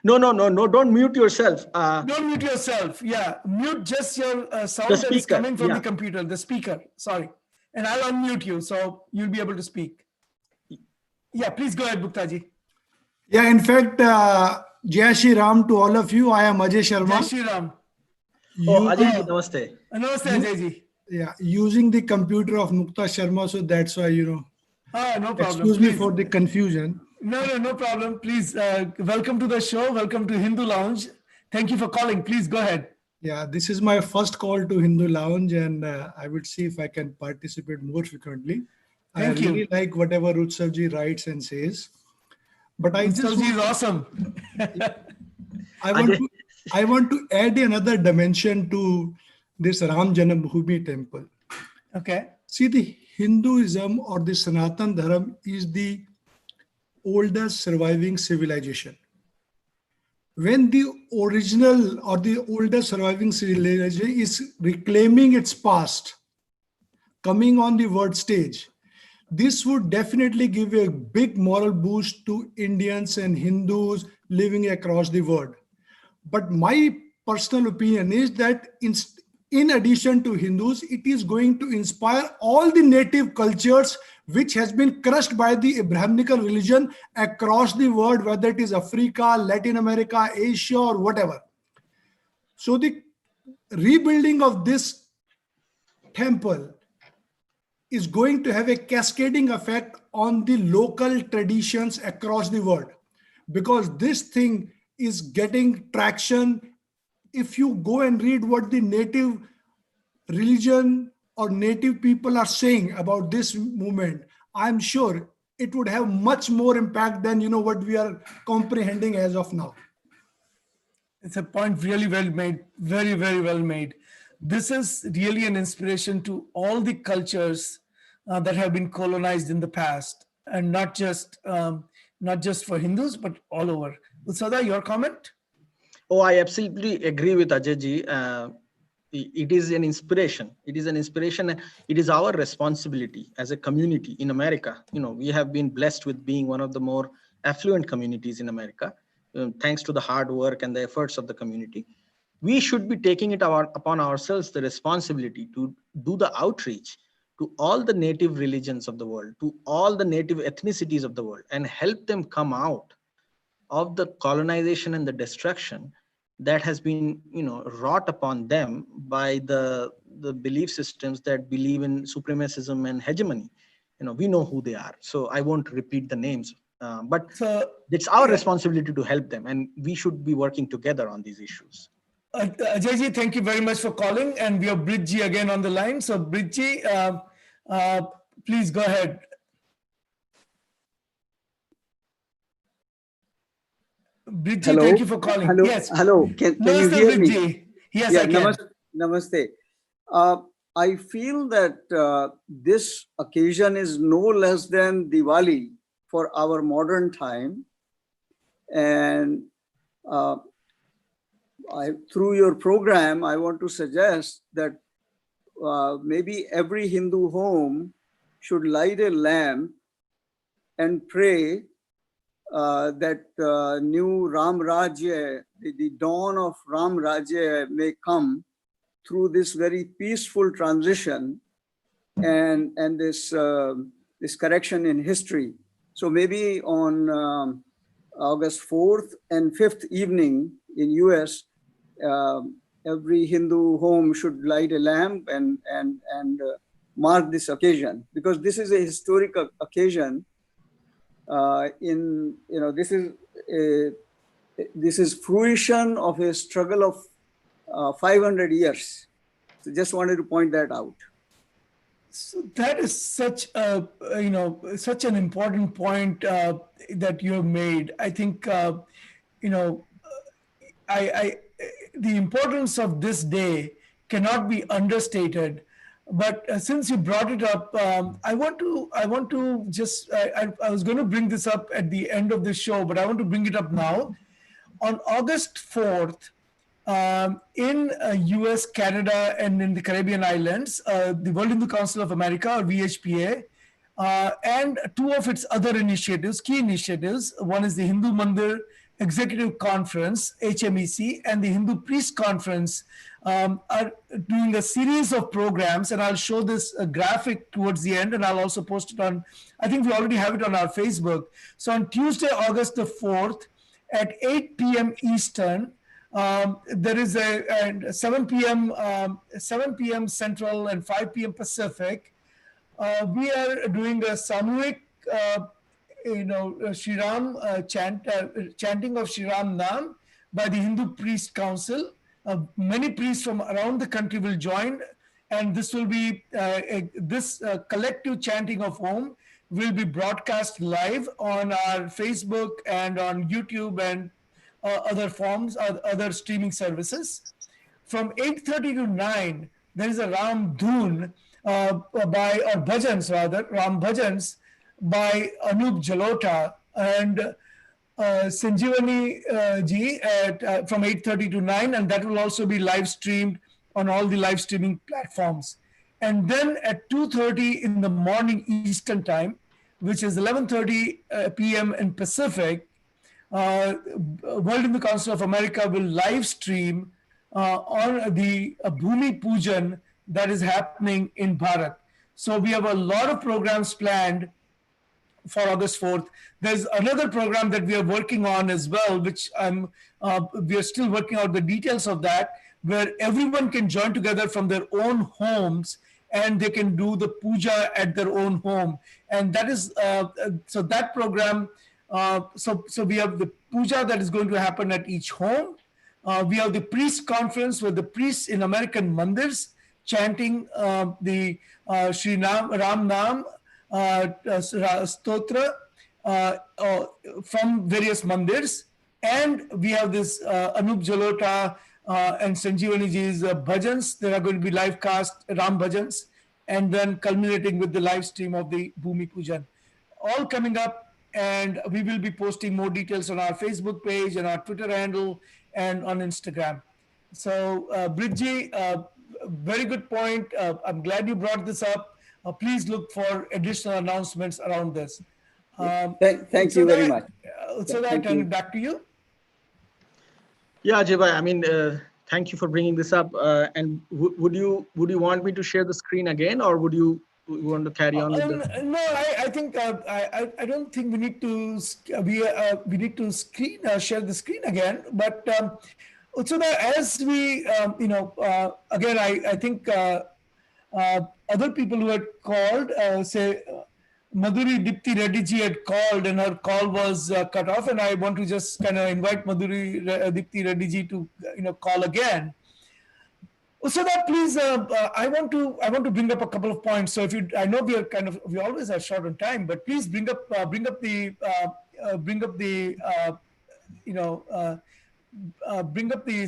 No, don't mute yourself. Don't mute yourself. Yeah, mute just your sound The that is speaker, coming from yeah. the computer, the speaker. Sorry, and I'll unmute you so you'll be able to speak. Yeah, please go ahead, Muktaji. Yeah, in fact, Jai Shri Ram to all of you. I am Ajay Sharma. Jai Shri Ram. Ajay, namaste. Namaste, Ajay ji. Yeah, using the computer of Mukta Sharma, so that's why, no problem. Excuse me for the confusion. No problem. Please, welcome to the show. Welcome to Hindu Lounge. Thank you for calling. Please go ahead. Yeah, this is my first call to Hindu Lounge, and I would see if I can participate more frequently. Thank I you. really like whatever Utsavji writes and says. But I Utsavji is awesome. I want to add another dimension to this Ram Janmabhoomi temple. Okay. See, the Hinduism or the Sanatan Dharma is the oldest surviving civilization. When the original or the oldest surviving civilization is reclaiming its past, coming on the world stage, this would definitely give a big moral boost to Indians and Hindus living across the world. But my personal opinion is that in addition to Hindus, it is going to inspire all the native cultures which has been crushed by the Abrahamical religion across the world, whether it is Africa, Latin America, Asia, or whatever. So the rebuilding of this temple is going to have a cascading effect on the local traditions across the world, because this thing is getting traction. If you go and read what the native religion or native people are saying about this movement, I'm sure it would have much more impact than what we are comprehending as of now. It's a point really well made, very, very well made. This is really an inspiration to all the cultures that have been colonized in the past, and not just for Hindus, but all over. Utsada, your comment? Oh, I absolutely agree with Ajay ji. It is an inspiration. It is an inspiration. And it is our responsibility as a community in America. We have been blessed with being one of the more affluent communities in America, thanks to the hard work and the efforts of the community. We should be taking it upon ourselves the responsibility to do the outreach to all the native religions of the world, to all the native ethnicities of the world, and help them come out of the colonization and the destruction that has been wrought upon them by the belief systems that believe in supremacism and hegemony. We know who they are, so I won't repeat the names, but it's our responsibility to help them, and we should be working together on these issues. Ajay ji, thank you very much for calling, and we have Bridji again on the line. So Bridji, please go ahead. Bridji, Hello. thank you for calling. Hello. Yes. Hello. Can you hear me? Yes, yeah, I can. Namaste. I feel that this occasion is no less than Diwali for our modern time. And through your program, I want to suggest that maybe every Hindu home should light a lamp and pray that new Ram Rajya, the dawn of Ram Rajya may come through this very peaceful transition and this correction in history. So maybe on August 4th and 5th evening in US, every Hindu home should light a lamp and mark this occasion, because this is a historic occasion. This is fruition of a struggle of 500 years. So just wanted to point that out. So that is such a such an important point that you have made. I think you know I the importance of this day cannot be understated. But since you brought it up, I want to just I was going to bring this up at the end of the show, but I want to bring it up now. On August 4th, in US, Canada, and in the Caribbean islands, the World Hindu Council of America, or VHPA, and two of its other initiatives, key initiatives. One is the Hindu Mandir Executive Conference, HMEC, and the Hindu Priest Conference are doing a series of programs. And I'll show this graphic towards the end, and I'll also post it on, I think we already have it on our Facebook. So on Tuesday, August the 4th, at 8 p.m. Eastern, there is a 7 p.m. Central and 5 p.m. Pacific. We are doing a Samuhik, Shree Ram chanting of Shree Ram Nam by the Hindu Priest Council. Many priests from around the country will join, and this will be this collective chanting of Om will be broadcast live on our Facebook and on YouTube and other forms, other streaming services. From 8:30 to 9, there is a Ram Dhoon Ram Bhajans by Anup Jalota and Sanjeevani ji from 8:30 to 9, and that will also be live streamed on all the live streaming platforms. And then at 2:30 in the morning Eastern time, which is 11:30 p.m. in Pacific, World Hindu Council of America will live stream on the Bhumi Pujan that is happening in Bharat. So we have a lot of programs planned for August 4th. There's another program that we are working on as well, which we are still working out the details of that, where everyone can join together from their own homes and they can do the puja at their own home. And that is, so that program, so we have the puja that is going to happen at each home. We have the priest conference where the priests in American mandirs chanting the Shree Ram Nam Stotra from various mandirs. And we have this Anup Jalota and Sanjeevani ji's bhajans. There are going to be live cast Ram bhajans, and then culminating with the live stream of the Bhumi Pujan. All coming up, and we will be posting more details on our Facebook page and our Twitter handle and on Instagram. So, Bridji, very good point. I'm glad you brought this up. Please look for additional announcements around this. Thank you very much. So I turn it back to you. Yeah, Ajay bhai, I mean, thank you for bringing this up. And would you want me to share the screen again, or would you want to carry on with the... No, I think I don't think we need to share the screen again. But Utsuna, as we again, I think other people who had called, say Madhuri Dipti Reddy ji had called, and her call was cut off, and I want to just kind of invite Madhuri Dipti Reddy ji to call again. So that please, I want to bring up a couple of points. So if you, I know we always are short on time, but please bring up the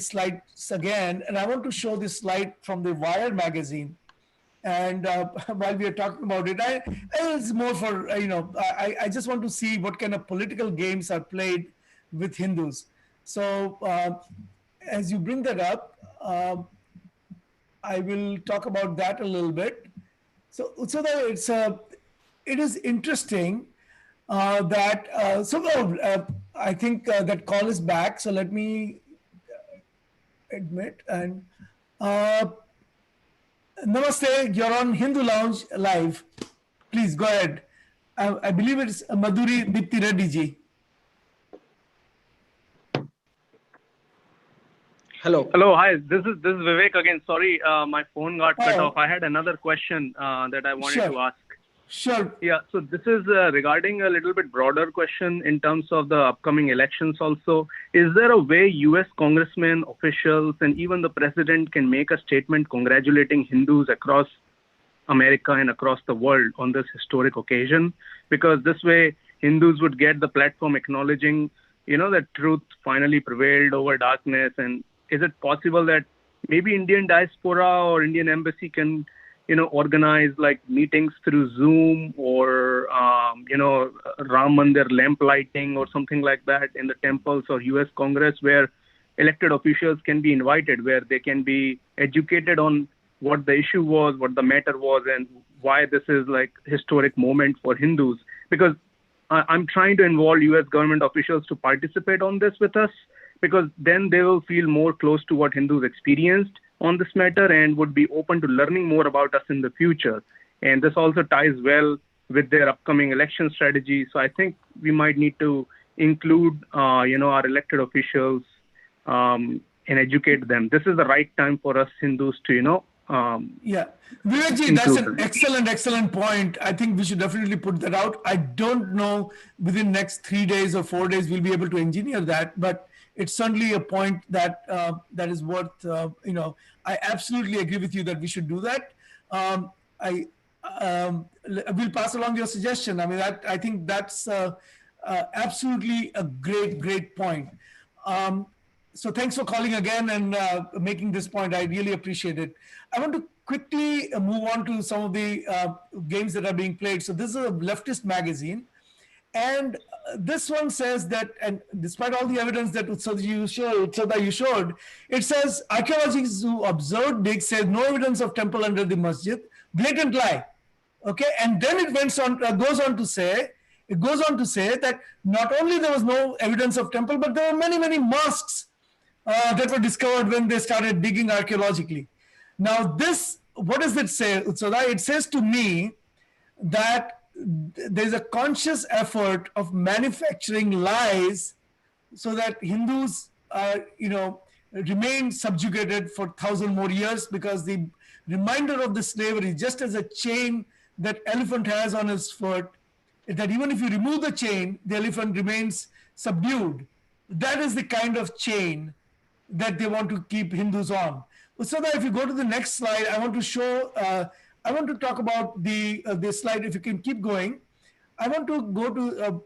slides again. And I want to show this slide from the Wire magazine. And while we are talking about it, it's more for I just want to see what kind of political games are played with Hindus. So as you bring that up, I will talk about that a little bit. So it is interesting that I think that call is back. So let me admit and Namaste. You're on Hindu Lounge live. Please go ahead. I believe it's Madhuri Dipti Reddy ji. Hello. Hello, hi. This is Vivek again. Sorry, my phone got cut Oh. off. I had another question that I wanted to ask. Sure. Yeah, so this is regarding a little bit broader question in terms of the upcoming elections also. Is there a way US congressmen, officials, and even the president can make a statement congratulating Hindus across America and across the world on this historic occasion? Because this way Hindus would get the platform acknowledging, that truth finally prevailed over darkness. And is it possible that maybe Indian diaspora or Indian embassy can organize like meetings through Zoom or, Ram Mandir lamp lighting or something like that in the temples or US Congress, where elected officials can be invited, where they can be educated on what the issue was, what the matter was, and why this is like historic moment for Hindus. Because I'm trying to involve US government officials to participate on this with us, because then they will feel more close to what Hindus experienced on this matter and would be open to learning more about us in the future. And this also ties well with their upcoming election strategy. So I think we might need to include, our elected officials and educate them. This is the right time for us Hindus to, Yeah, Vivekji, that's an excellent point. I think we should definitely put that out. I don't know within next 3 days or 4 days we'll be able to engineer that, but it's certainly a point that that is worth. I absolutely agree with you that we should do that. I will pass along your suggestion. I mean, I think that's absolutely a great point. So thanks for calling again and making this point. I really appreciate it. I want to quickly move on to some of the games that are being played. So this is a leftist magazine. And this one says that, and despite all the evidence that Utsada you showed, it says archaeologists who observed dig says no evidence of temple under the masjid. Blatant lie. Okay, and then it goes on to say that not only there was no evidence of temple, but there were many mosques that were discovered when they started digging archaeologically. Now this, what does it say, Utsada? It says to me that there's a conscious effort of manufacturing lies so that Hindus remain subjugated for 1,000 more years, because the reminder of the slavery, just as a chain that elephant has on his foot, that even if you remove the chain, the elephant remains subdued. That is the kind of chain that they want to keep Hindus on. So that if you go to the next slide, I want to show, I want to talk about this slide. If you can keep going, I want to go to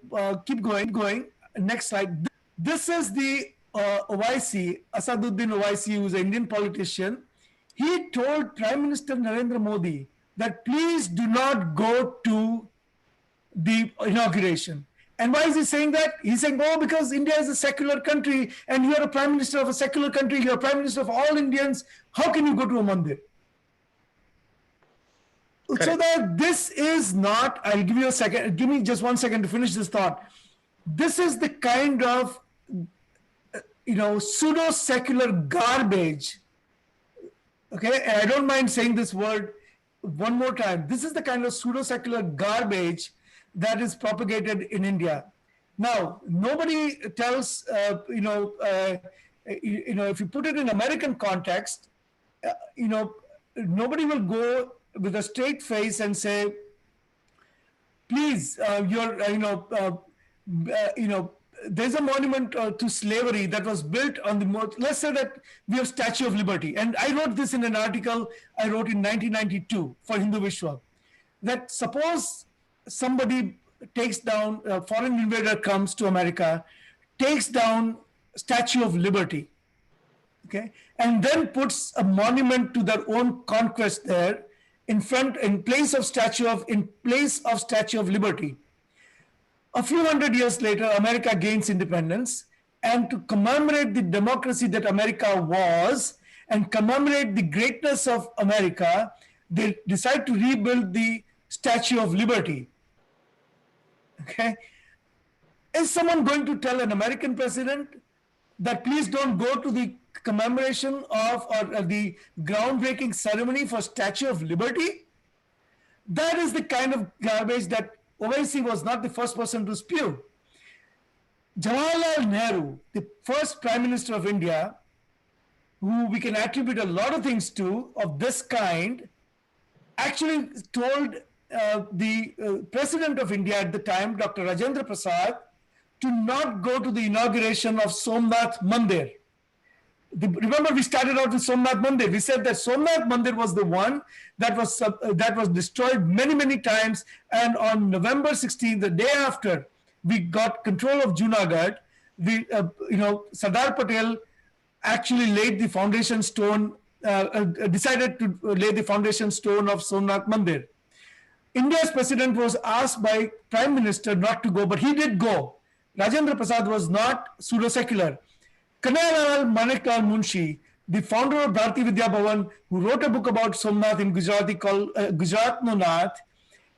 keep going. Next slide. This is the Owaisi, Asaduddin Owaisi, who is an Indian politician. He told Prime Minister Narendra Modi that please do not go to the inauguration. And why is he saying that? He's saying, oh, because India is a secular country and you're a prime minister of a secular country, you're a prime minister of all Indians. How can you go to a mandir? Correct. So that this is not, I'll give you a second, give me just 1 second to finish this thought. This is the kind of, pseudo-secular garbage. Okay, and I don't mind saying this word one more time. This is the kind of pseudo-secular garbage that is propagated in India. Now, nobody tells, if you put it in American context, nobody will go with a straight face and say, please, there's a monument to slavery that was built on the, let's say that we have Statue of Liberty. And I wrote this in an article I wrote in 1992 for Hindu Vishwa, that suppose somebody takes down, a foreign invader comes to America, takes down Statue of Liberty, okay, and then puts a monument to their own conquest there in place of Statue of Liberty. A few hundred years later, America gains independence, and to commemorate the democracy that America was and commemorate the greatness of America, they decide to rebuild the Statue of Liberty. Okay, is someone going to tell an American president that please don't go to the commemoration of or the groundbreaking ceremony for Statue of Liberty? That is the kind of garbage that Owaisi was not the first person to spew. Jawaharlal Nehru, the first Prime Minister of India, who we can attribute a lot of things to of this kind, actually told the president of India at the time, Dr. Rajendra Prasad, to not go to the inauguration of Somnath Mandir. Remember, we started out with Somnath Mandir. We said that Somnath Mandir was the one that was destroyed many times. And on November 16th, the day after we got control of Junagadh, Sardar Patel actually laid the foundation stone, decided to lay the foundation stone of Somnath Mandir. India's president was asked by Prime Minister not to go, but he did go. Rajendra Prasad was not pseudo-secular. Kanayalal Maneklal Munshi, the founder of Bharati Vidya Bhavan, who wrote a book about Somnath in Gujarati called Gujarat No Nath,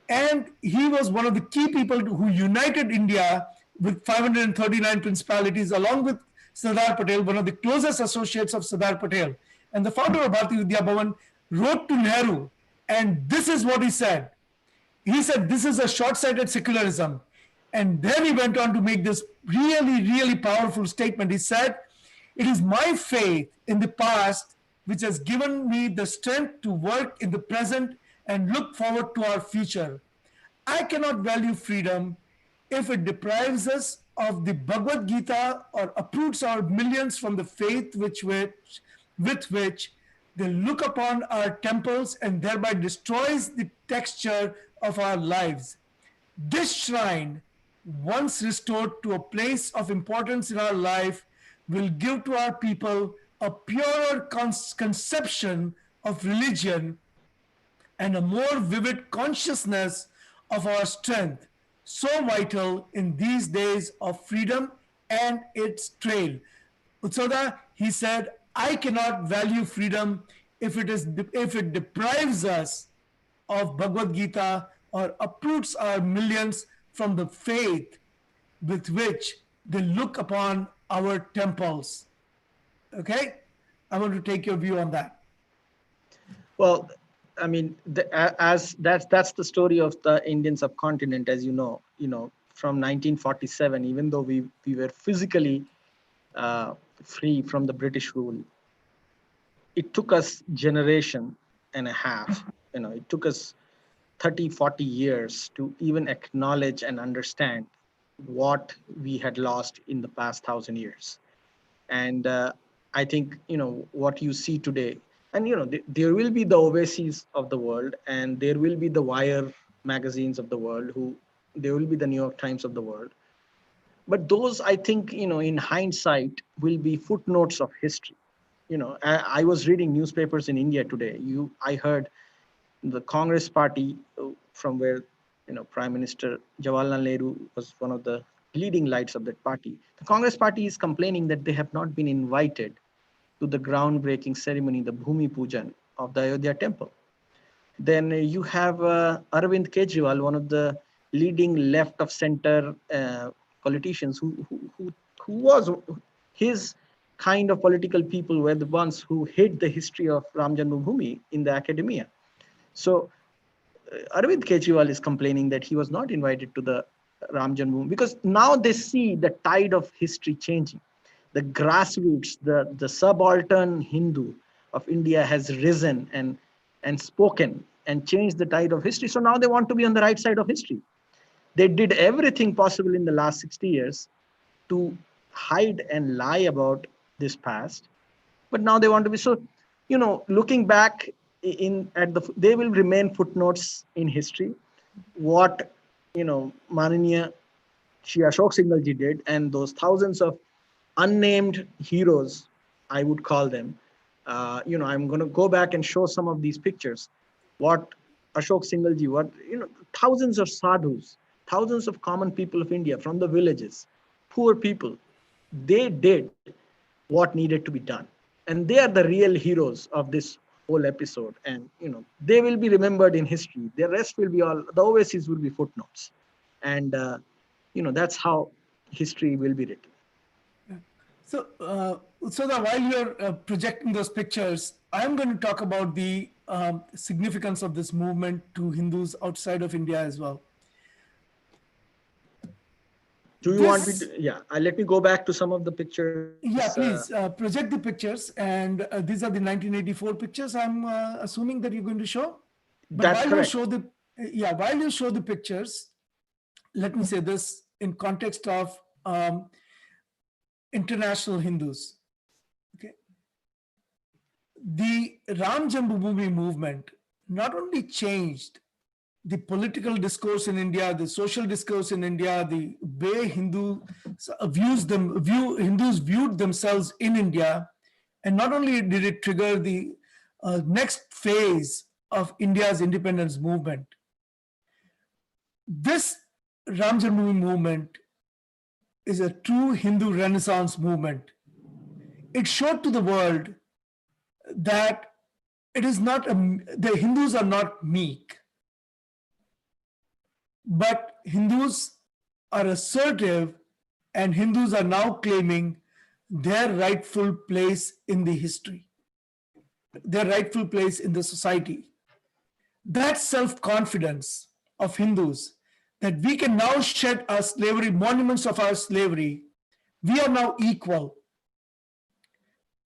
and he was one of the key people who united India with 539 principalities, along with Sardar Patel, one of the closest associates of Sardar Patel. And the founder of Bharati Vidya Bhavan wrote to Nehru, and this is what he said. He said, this is a short-sighted secularism. And then he went on to make this really powerful statement. He said, it is my faith in the past which has given me the strength to work in the present and look forward to our future. I cannot value freedom if it deprives us of the Bhagavad Gita or uproots our millions from the faith with which they look upon our temples and thereby destroys the texture of our lives. This shrine, once restored to a place of importance in our life, will give to our people a purer conception of religion and a more vivid consciousness of our strength, so vital in these days of freedom and its trail. Utsoda, he said, I cannot value freedom if it deprives us of Bhagavad Gita or uproots our millions from the faith with which they look upon our temples. Okay? I want to take your view on that. Well, I mean, as that's the story of the Indian subcontinent, as you know, from 1947, even though we were physically free from the British rule, it took us generation and a half. It took us 30, 40 years to even acknowledge and understand what we had lost in the past 1,000 years. And I think, what you see today, and, there will be the Oases of the world, and there will be the Wire magazines of the world, there will be the New York Times of the world. But those, I think, in hindsight, will be footnotes of history. I was reading newspapers in India today. I heard the Congress party, from where Prime Minister Jawaharlal Nehru was one of the leading lights of that party. The Congress party is complaining that they have not been invited to the groundbreaking ceremony, the Bhumi Pujan of the Ayodhya temple. Then you have Arvind Kejriwal, one of the leading left of center politicians who was his kind of political people were the ones who hid the history of Ram Janmabhoomi in the academia. So Arvind Kejriwal is complaining that he was not invited to the Ram Janmabhoomi because now they see the tide of history changing. The grassroots, the subaltern Hindu of India has risen and spoken and changed the tide of history. So now they want to be on the right side of history. They did everything possible in the last 60 years to hide and lie about this past, but now they want to be. So, looking back they will remain footnotes in history. What Mananiya Shri Ashok Singhal did, and those thousands of unnamed heroes, I would call them. I'm going to go back and show some of these pictures. What Ashok Singhal thousands of sadhus, thousands of common people of India from the villages, poor people, they did what needed to be done. And they are the real heroes of this whole episode. And, they will be remembered in history. The rest will be the Oases will be footnotes. And, that's how history will be written. So, while you're projecting those pictures, I'm going to talk about the significance of this movement to Hindus outside of India as well. Do you want me to? Yeah, let me go back to some of the pictures. Yeah, please project the pictures. And these are the 1984 pictures I'm assuming that you're going to show. But That's while correct. you show the, while you show the pictures, let me say this in context of international Hindus. Okay, the Ram Janmabhoomi movement not only changed the political discourse in India, the social discourse in India, the way Hindus viewed themselves in India, and not only did it trigger the next phase of India's independence movement, this Ram Janmabhoomi movement is a true Hindu Renaissance movement. It showed to the world that it is not the Hindus are not meek, but Hindus are assertive, and Hindus are now claiming their rightful place in the history, their rightful place in the society. That self-confidence of Hindus that we can now shed our slavery, monuments of our slavery, we are now equal,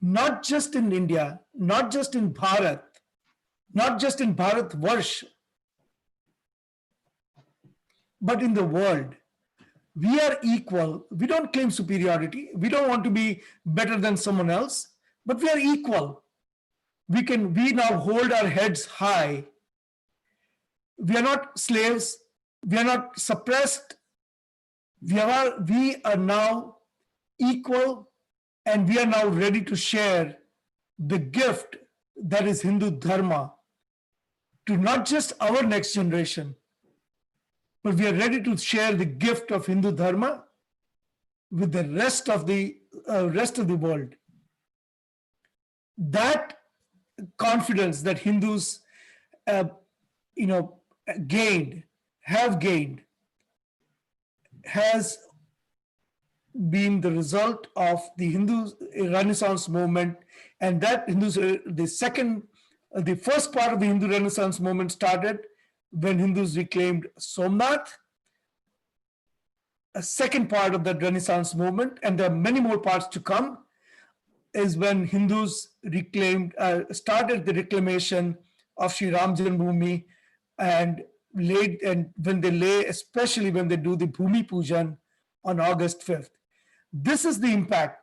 not just in India, not just in Bharat, not just in Bharatvarsh, but in the world. We are equal. We don't claim superiority. We don't want to be better than someone else, but we are equal. We now hold our heads high. We are not slaves. We are not suppressed. We are now equal, and we are now ready to share the gift that is Hindu Dharma to not just our next generation, but we are ready to share the gift of Hindu Dharma with the rest of the world. That confidence that Hindus, have gained, has been the result of the Hindu Renaissance movement, and that the first part of the Hindu Renaissance movement started when Hindus reclaimed Somnath. A second part of that Renaissance movement, and there are many more parts to come, is when Hindus started the reclamation of Shree Ram Janmabhoomi, and especially when they do the Bhumi Pujan on August 5th. This is the impact.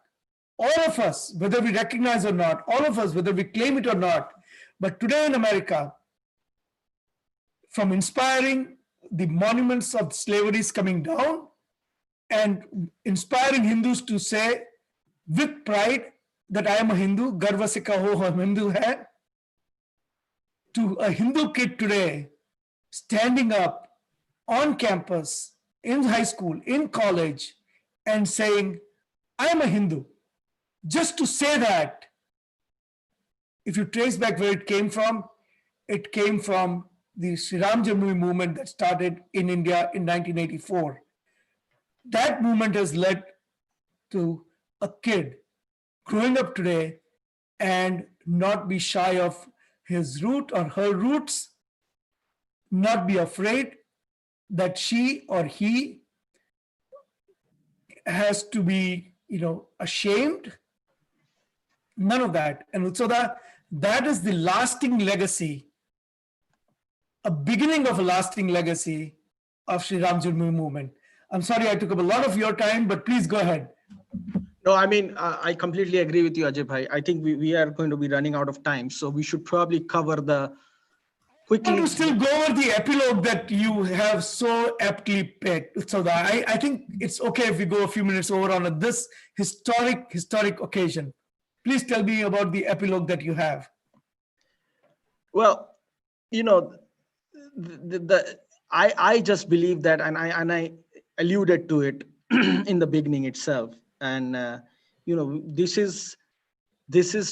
All of us, whether we recognize or not, all of us, whether we claim it or not, but today in America, from inspiring the monuments of slavery coming down and inspiring Hindus to say with pride that I am a Hindu, garva se kaho hum Hindu hai, to a Hindu kid today standing up on campus, in high school, in college, and saying, I am a Hindu. Just to say that, if you trace back where it came from the Shree Ram Janmabhoomi movement that started in India in 1984. That movement has led to a kid growing up today and not be shy of his root or her roots, not be afraid that she or he has to be, ashamed. None of that. And so that is the lasting legacy, a beginning of a lasting legacy of Shree Ram Janmabhoomi movement. I'm sorry I took up a lot of your time, but please go ahead. No, I mean, I completely agree with you, Ajay Bhai. I think we are going to be running out of time, so we should probably cover quickly. I want to still go over the epilogue that you have so aptly picked. So that I think it's okay if we go a few minutes over on this historic occasion. Please tell me about the epilogue that you have. Well, I just believe that, and I alluded to it in the beginning itself, and this is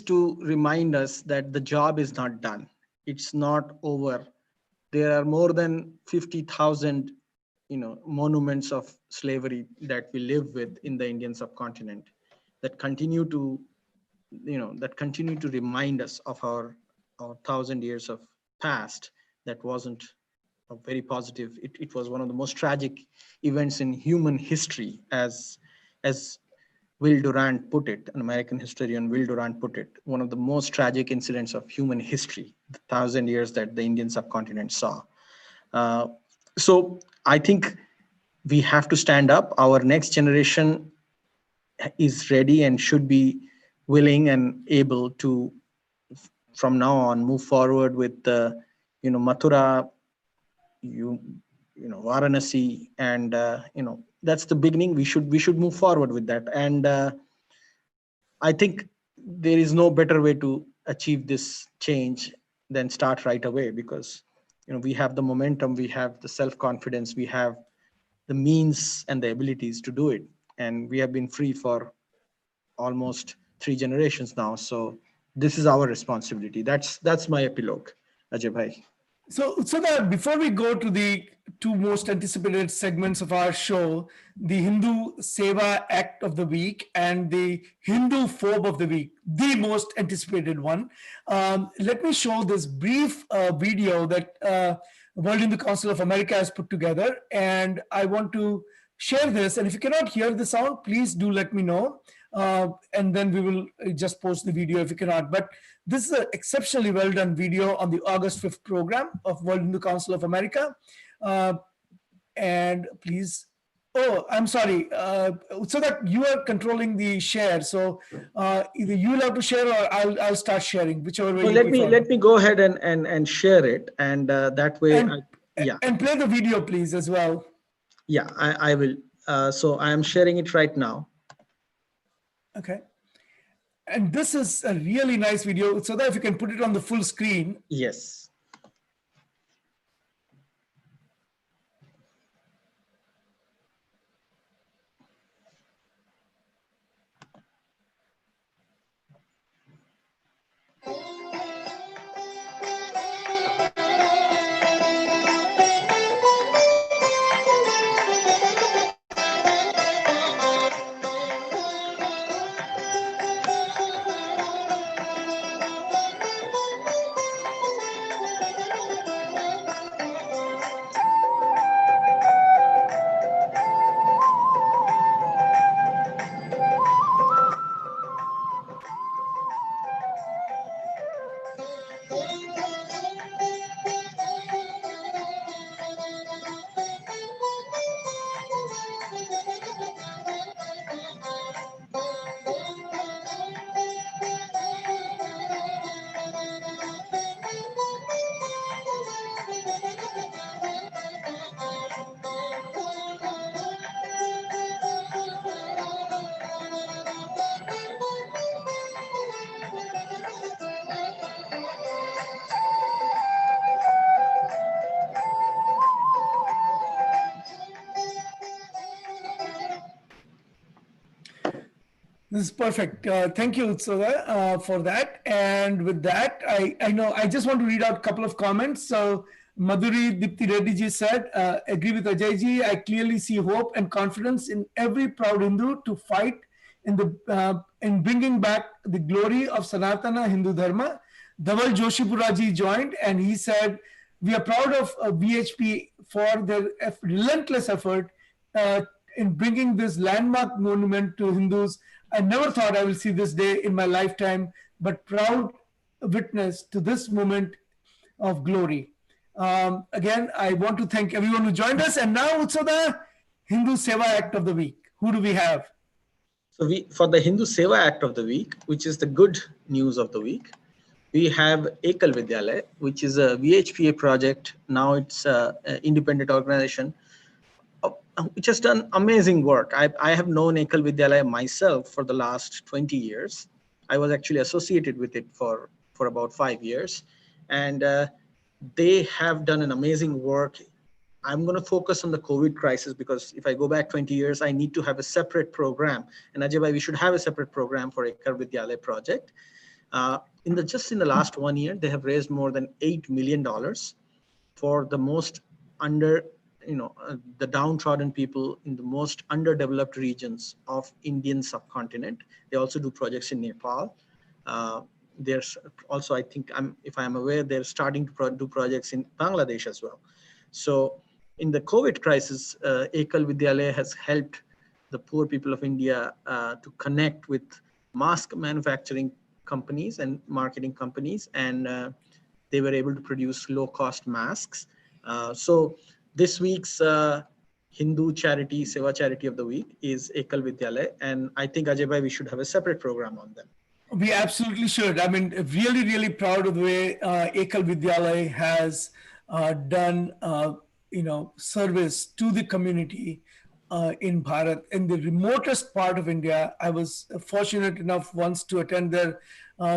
to remind us that the job is not done. It's not over. There are more than 50,000 monuments of slavery that we live with in the Indian subcontinent that continue to remind us of our 1,000 years of past that wasn't very positive. It was one of the most tragic events in human history, as Will Durant put it, an American historian, Will Durant put it, one of the most tragic incidents of human history, the 1,000 years that the Indian subcontinent saw. So I think we have to stand up. Our next generation is ready and should be willing and able to, from now on, move forward with Mathura, Varanasi, and that's the beginning. We should move forward with that, and I think there is no better way to achieve this change than start right away, because we have the momentum, we have the self-confidence, we have the means and the abilities to do it, and we have been free for almost 3 generations now. So this is our responsibility. That's my epilogue, Ajay bhai. So that before we go to the two most anticipated segments of our show, the Hindu Seva Act of the Week and the Hindu Phobe of the Week, the most anticipated one, let me show this brief video that World Hindu Council of America has put together. And I want to share this. And if you cannot hear the sound, please do let me know. And then we will just post the video if you cannot. But this is an exceptionally well done video on the August 5th program of World Hindu Council of America. And please, oh, I'm sorry. So that you are controlling the share. So either you will have to share or I'll start sharing, whichever way. So let me go ahead and share it, and that way, and play the video, please, as well. Yeah, I will. So I am sharing it right now. Okay. And this is a really nice video. So that if you can put it on the full screen. Yes. This is perfect. Thank you, Utsoda, for that. And with that, I know I just want to read out a couple of comments. So Madhuri Dipti Reddy ji said, agree with Ajay ji. I clearly see hope and confidence in every proud Hindu to fight in bringing back the glory of Sanatana Hindu Dharma. Dhaval Joshipura ji joined, and he said, we are proud of VHP for their relentless effort in bringing this landmark monument to Hindus. I never thought I will see this day in my lifetime, but proud witness to this moment of glory. Again, I want to thank everyone who joined us. And now, Utsoda, Hindu Seva Act of the Week. Who do we have? So for the Hindu Seva Act of the Week, which is the good news of the week, we have Ekal Vidyalaya, which is a VHPA project. Now it's an independent organization, which has done amazing work. I have known Ekal Vidyalaya myself for the last 20 years. I was actually associated with it for about 5 years. And they have done an amazing work. I'm going to focus on the COVID crisis, because if I go back 20 years, I need to have a separate program. And Ajay bhai, we should have a separate program for Ekal Vidyalaya project. Just in the last 1 year, they have raised more than $8 million for the most the downtrodden people in the most underdeveloped regions of Indian subcontinent. They also do projects in Nepal. There's also, I think, if I'm aware, they're starting to do projects in Bangladesh as well. So in the COVID crisis, Ekal Vidyalaya has helped the poor people of India to connect with mask manufacturing companies and marketing companies, and they were able to produce low-cost masks. So this week's Hindu charity, Seva Charity of the Week is Ekal Vidyalaya, and I think, Ajay bhai, we should have a separate program on them. We absolutely should. I mean, really, really proud of the way Ekal Vidyalaya has done, service to the community in Bharat. In the remotest part of India, I was fortunate enough once to attend their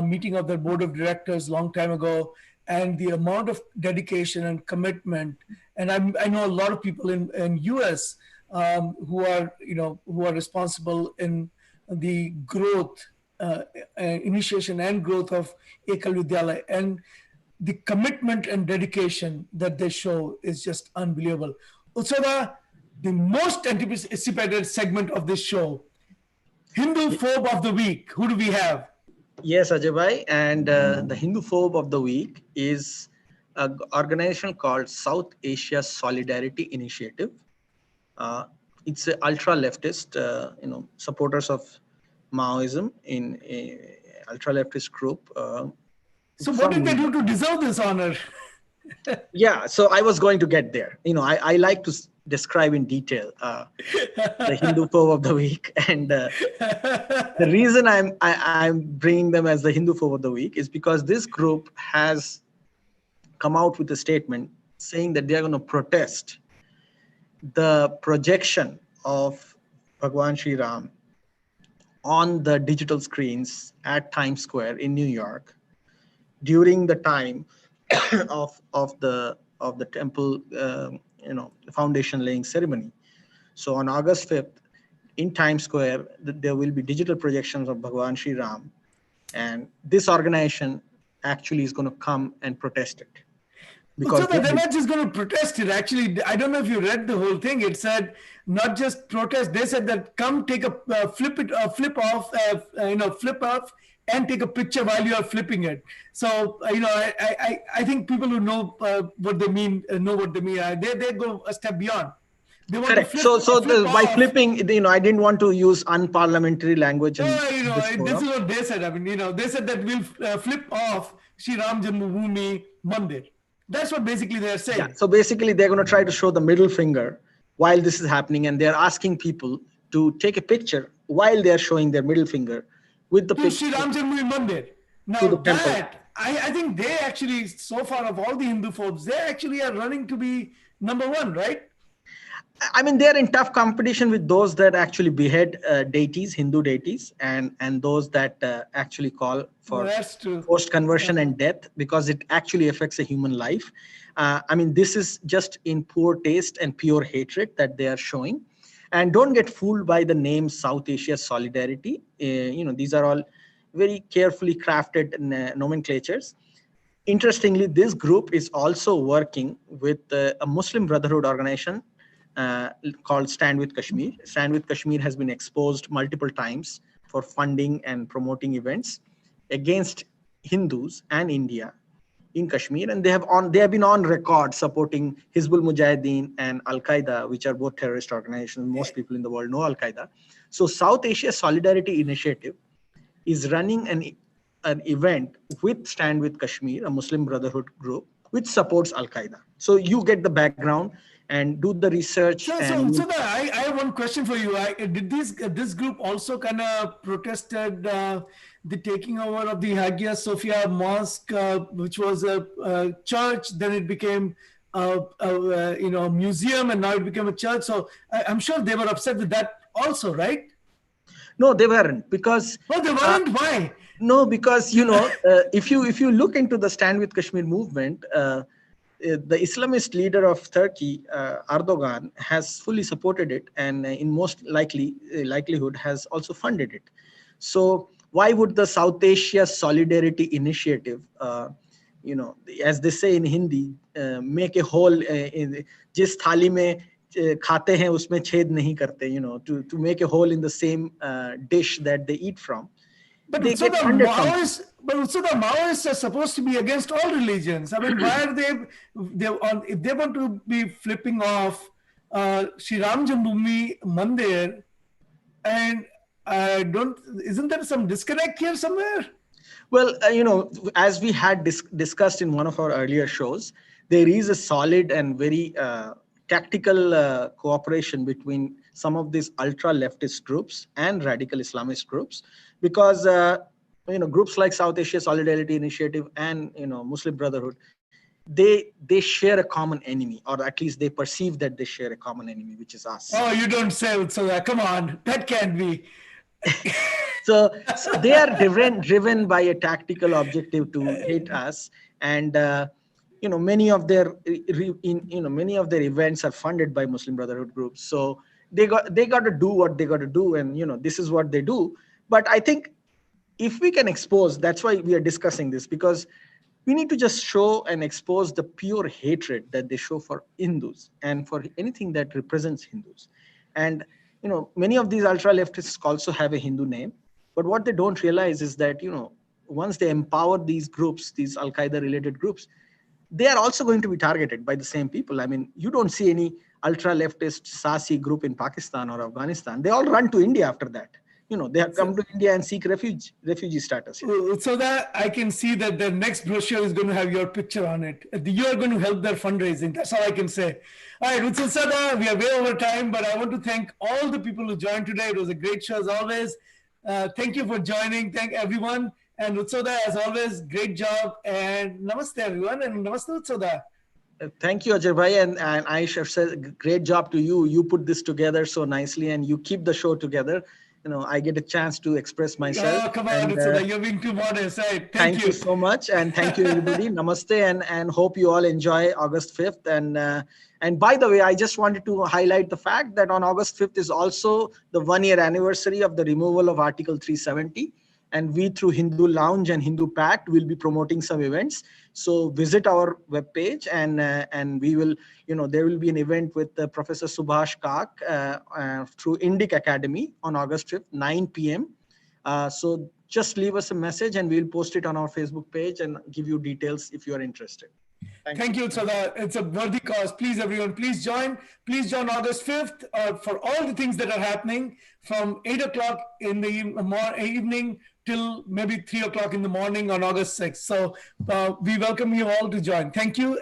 meeting of their board of directors long time ago, and the amount of dedication and commitment. And I know a lot of people in US who are responsible in the growth, initiation and growth of Ekal Vidyalaya, and the commitment and dedication that they show is just unbelievable. Utsada, the most anticipated segment of this show, Hindu Phobe of the Week. Who do we have? Yes, Ajay bhai, and the Hindu Phobe of the Week is an organization called South Asia Solidarity Initiative. It's an ultra-leftist, supporters of Maoism in a ultra-leftist group. So what did they do to deserve this honor? Yeah, so I was going to get there. I like to describe in detail the Hindu Phobe of the Week, and the reason I'm bringing them as the Hindu Phobe of the Week is because this group has come out with a statement saying that they are going to protest the projection of Bhagwan Shree Ram on the digital screens at Times Square in New York during the time of the temple foundation laying ceremony. So on August 5th in Times Square, there will be digital projections of Bhagwan Shree Ram, and this organization actually is going to come and protest it. Because so they're not just going to protest it. Actually, I don't know if you read the whole thing. It said not just protest. They said that come take a flip off, and take a picture while you are flipping it. So I think people who know what they mean know what they mean. They go a step beyond. They want Correct. To flip by off. flipping, I didn't want to use unparliamentary language. This is what they said. I mean, they said that we'll flip off Shree Ram Janmabhoomi Mandir. That's what basically they're saying. Yeah, so basically they're going to try to show the middle finger while this is happening, and they're asking people to take a picture while they're showing their middle finger with the picture. Shree Ram Janmabhoomi Mandir. Now that, I think they actually, so far of all the Hindu phobes, they actually are running to be number one, right? I mean, they're in tough competition with those that actually behead deities, Hindu deities, and those that actually call for forced conversion and death, because it actually affects a human life. I mean, this is just in poor taste and pure hatred that they are showing. And don't get fooled by the name South Asia Solidarity. These are all very carefully crafted nomenclatures. Interestingly, this group is also working with a Muslim Brotherhood organization called Stand with Kashmir. Stand with Kashmir has been exposed multiple times for funding and promoting events against Hindus and India in Kashmir, and they have been on record supporting Hizbul Mujahideen and Al Qaeda, which are both terrorist organizations. Most people in the world know Al Qaeda. So South Asia Solidarity Initiative is running an event with Stand with Kashmir, a Muslim Brotherhood group, which supports Al Qaeda. So you get the background and do the research. So I have one question for you. Did this group also kind of protested the taking over of the Hagia Sophia Mosque, which was a church, then it became a museum, and now it became a church. So I'm sure they were upset with that also, right? No, they weren't, because. Oh, they weren't. Why? No, because if you look into the Stand with Kashmir movement. The Islamist leader of Turkey, Erdogan, has fully supported it, and in most likelihood has also funded it. So why would the South Asia Solidarity Initiative, as they say in Hindi, make a hole in jis thali mein khate hain usme chhed nahi karte, to make a hole in the same dish that they eat from. But they so get the funded from. Maoists are supposed to be against all religions. I mean, why are they on, if they want to be flipping off Shree Ram Janmabhoomi Mandir, and I don't, isn't there some disconnect here somewhere? Well, as we had discussed in one of our earlier shows, there is a solid and very tactical cooperation between some of these ultra leftist groups and radical Islamist groups, because groups like South Asia Solidarity Initiative and Muslim Brotherhood, they share a common enemy, or at least they perceive that they share a common enemy, which is us. Oh, you don't say so. Come on, that can't be. So they are driven by a tactical objective to hate us, and many of their many of their events are funded by Muslim Brotherhood groups. So they got to do what they got to do, and this is what they do. But I think if we can expose, that's why we are discussing this, because we need to just show and expose the pure hatred that they show for Hindus and for anything that represents Hindus. And many of these ultra leftists also have a Hindu name, but what they don't realize is that once they empower these groups, these Al Qaeda related groups, they are also going to be targeted by the same people. I mean, you don't see any ultra leftist Sasi group in Pakistan or Afghanistan. They all run to India after that. They have come to India and seek refugee status here. So that I can see that the next brochure is going to have your picture on it. You are going to help their fundraising. That's all I can say. All right, Utsul Sada, we are way over time, but I want to thank all the people who joined today. It was a great show as always. Thank you for joining. Thank everyone. And Utsoda, as always, great job. And namaste, everyone. And namaste, Utsoda. Thank you, Ajay Bhai. And Aisha said, great job to you. You put this together so nicely and you keep the show together. I get a chance to express myself. Oh, come on, Utsoda. You're being too modest. Right. Thank you so much. And thank you, everybody. Namaste. And hope you all enjoy August 5th. And by the way, I just wanted to highlight the fact that on August 5th is also the 1-year anniversary of the removal of Article 370. And we, through Hindu Lounge and Hindu Pact, will be promoting some events. So visit our webpage, and we will, there will be an event with Professor Subhash Kak through Indic Academy on August 5th, 9 p.m. So just leave us a message and we'll post it on our Facebook page and give you details if you are interested. Thank you. So that it's a worthy cause. Please, everyone, please join. Please join August 5th for all the things that are happening from 8 o'clock in the evening till maybe 3 o'clock in the morning on August 6th. So we welcome you all to join. Thank you.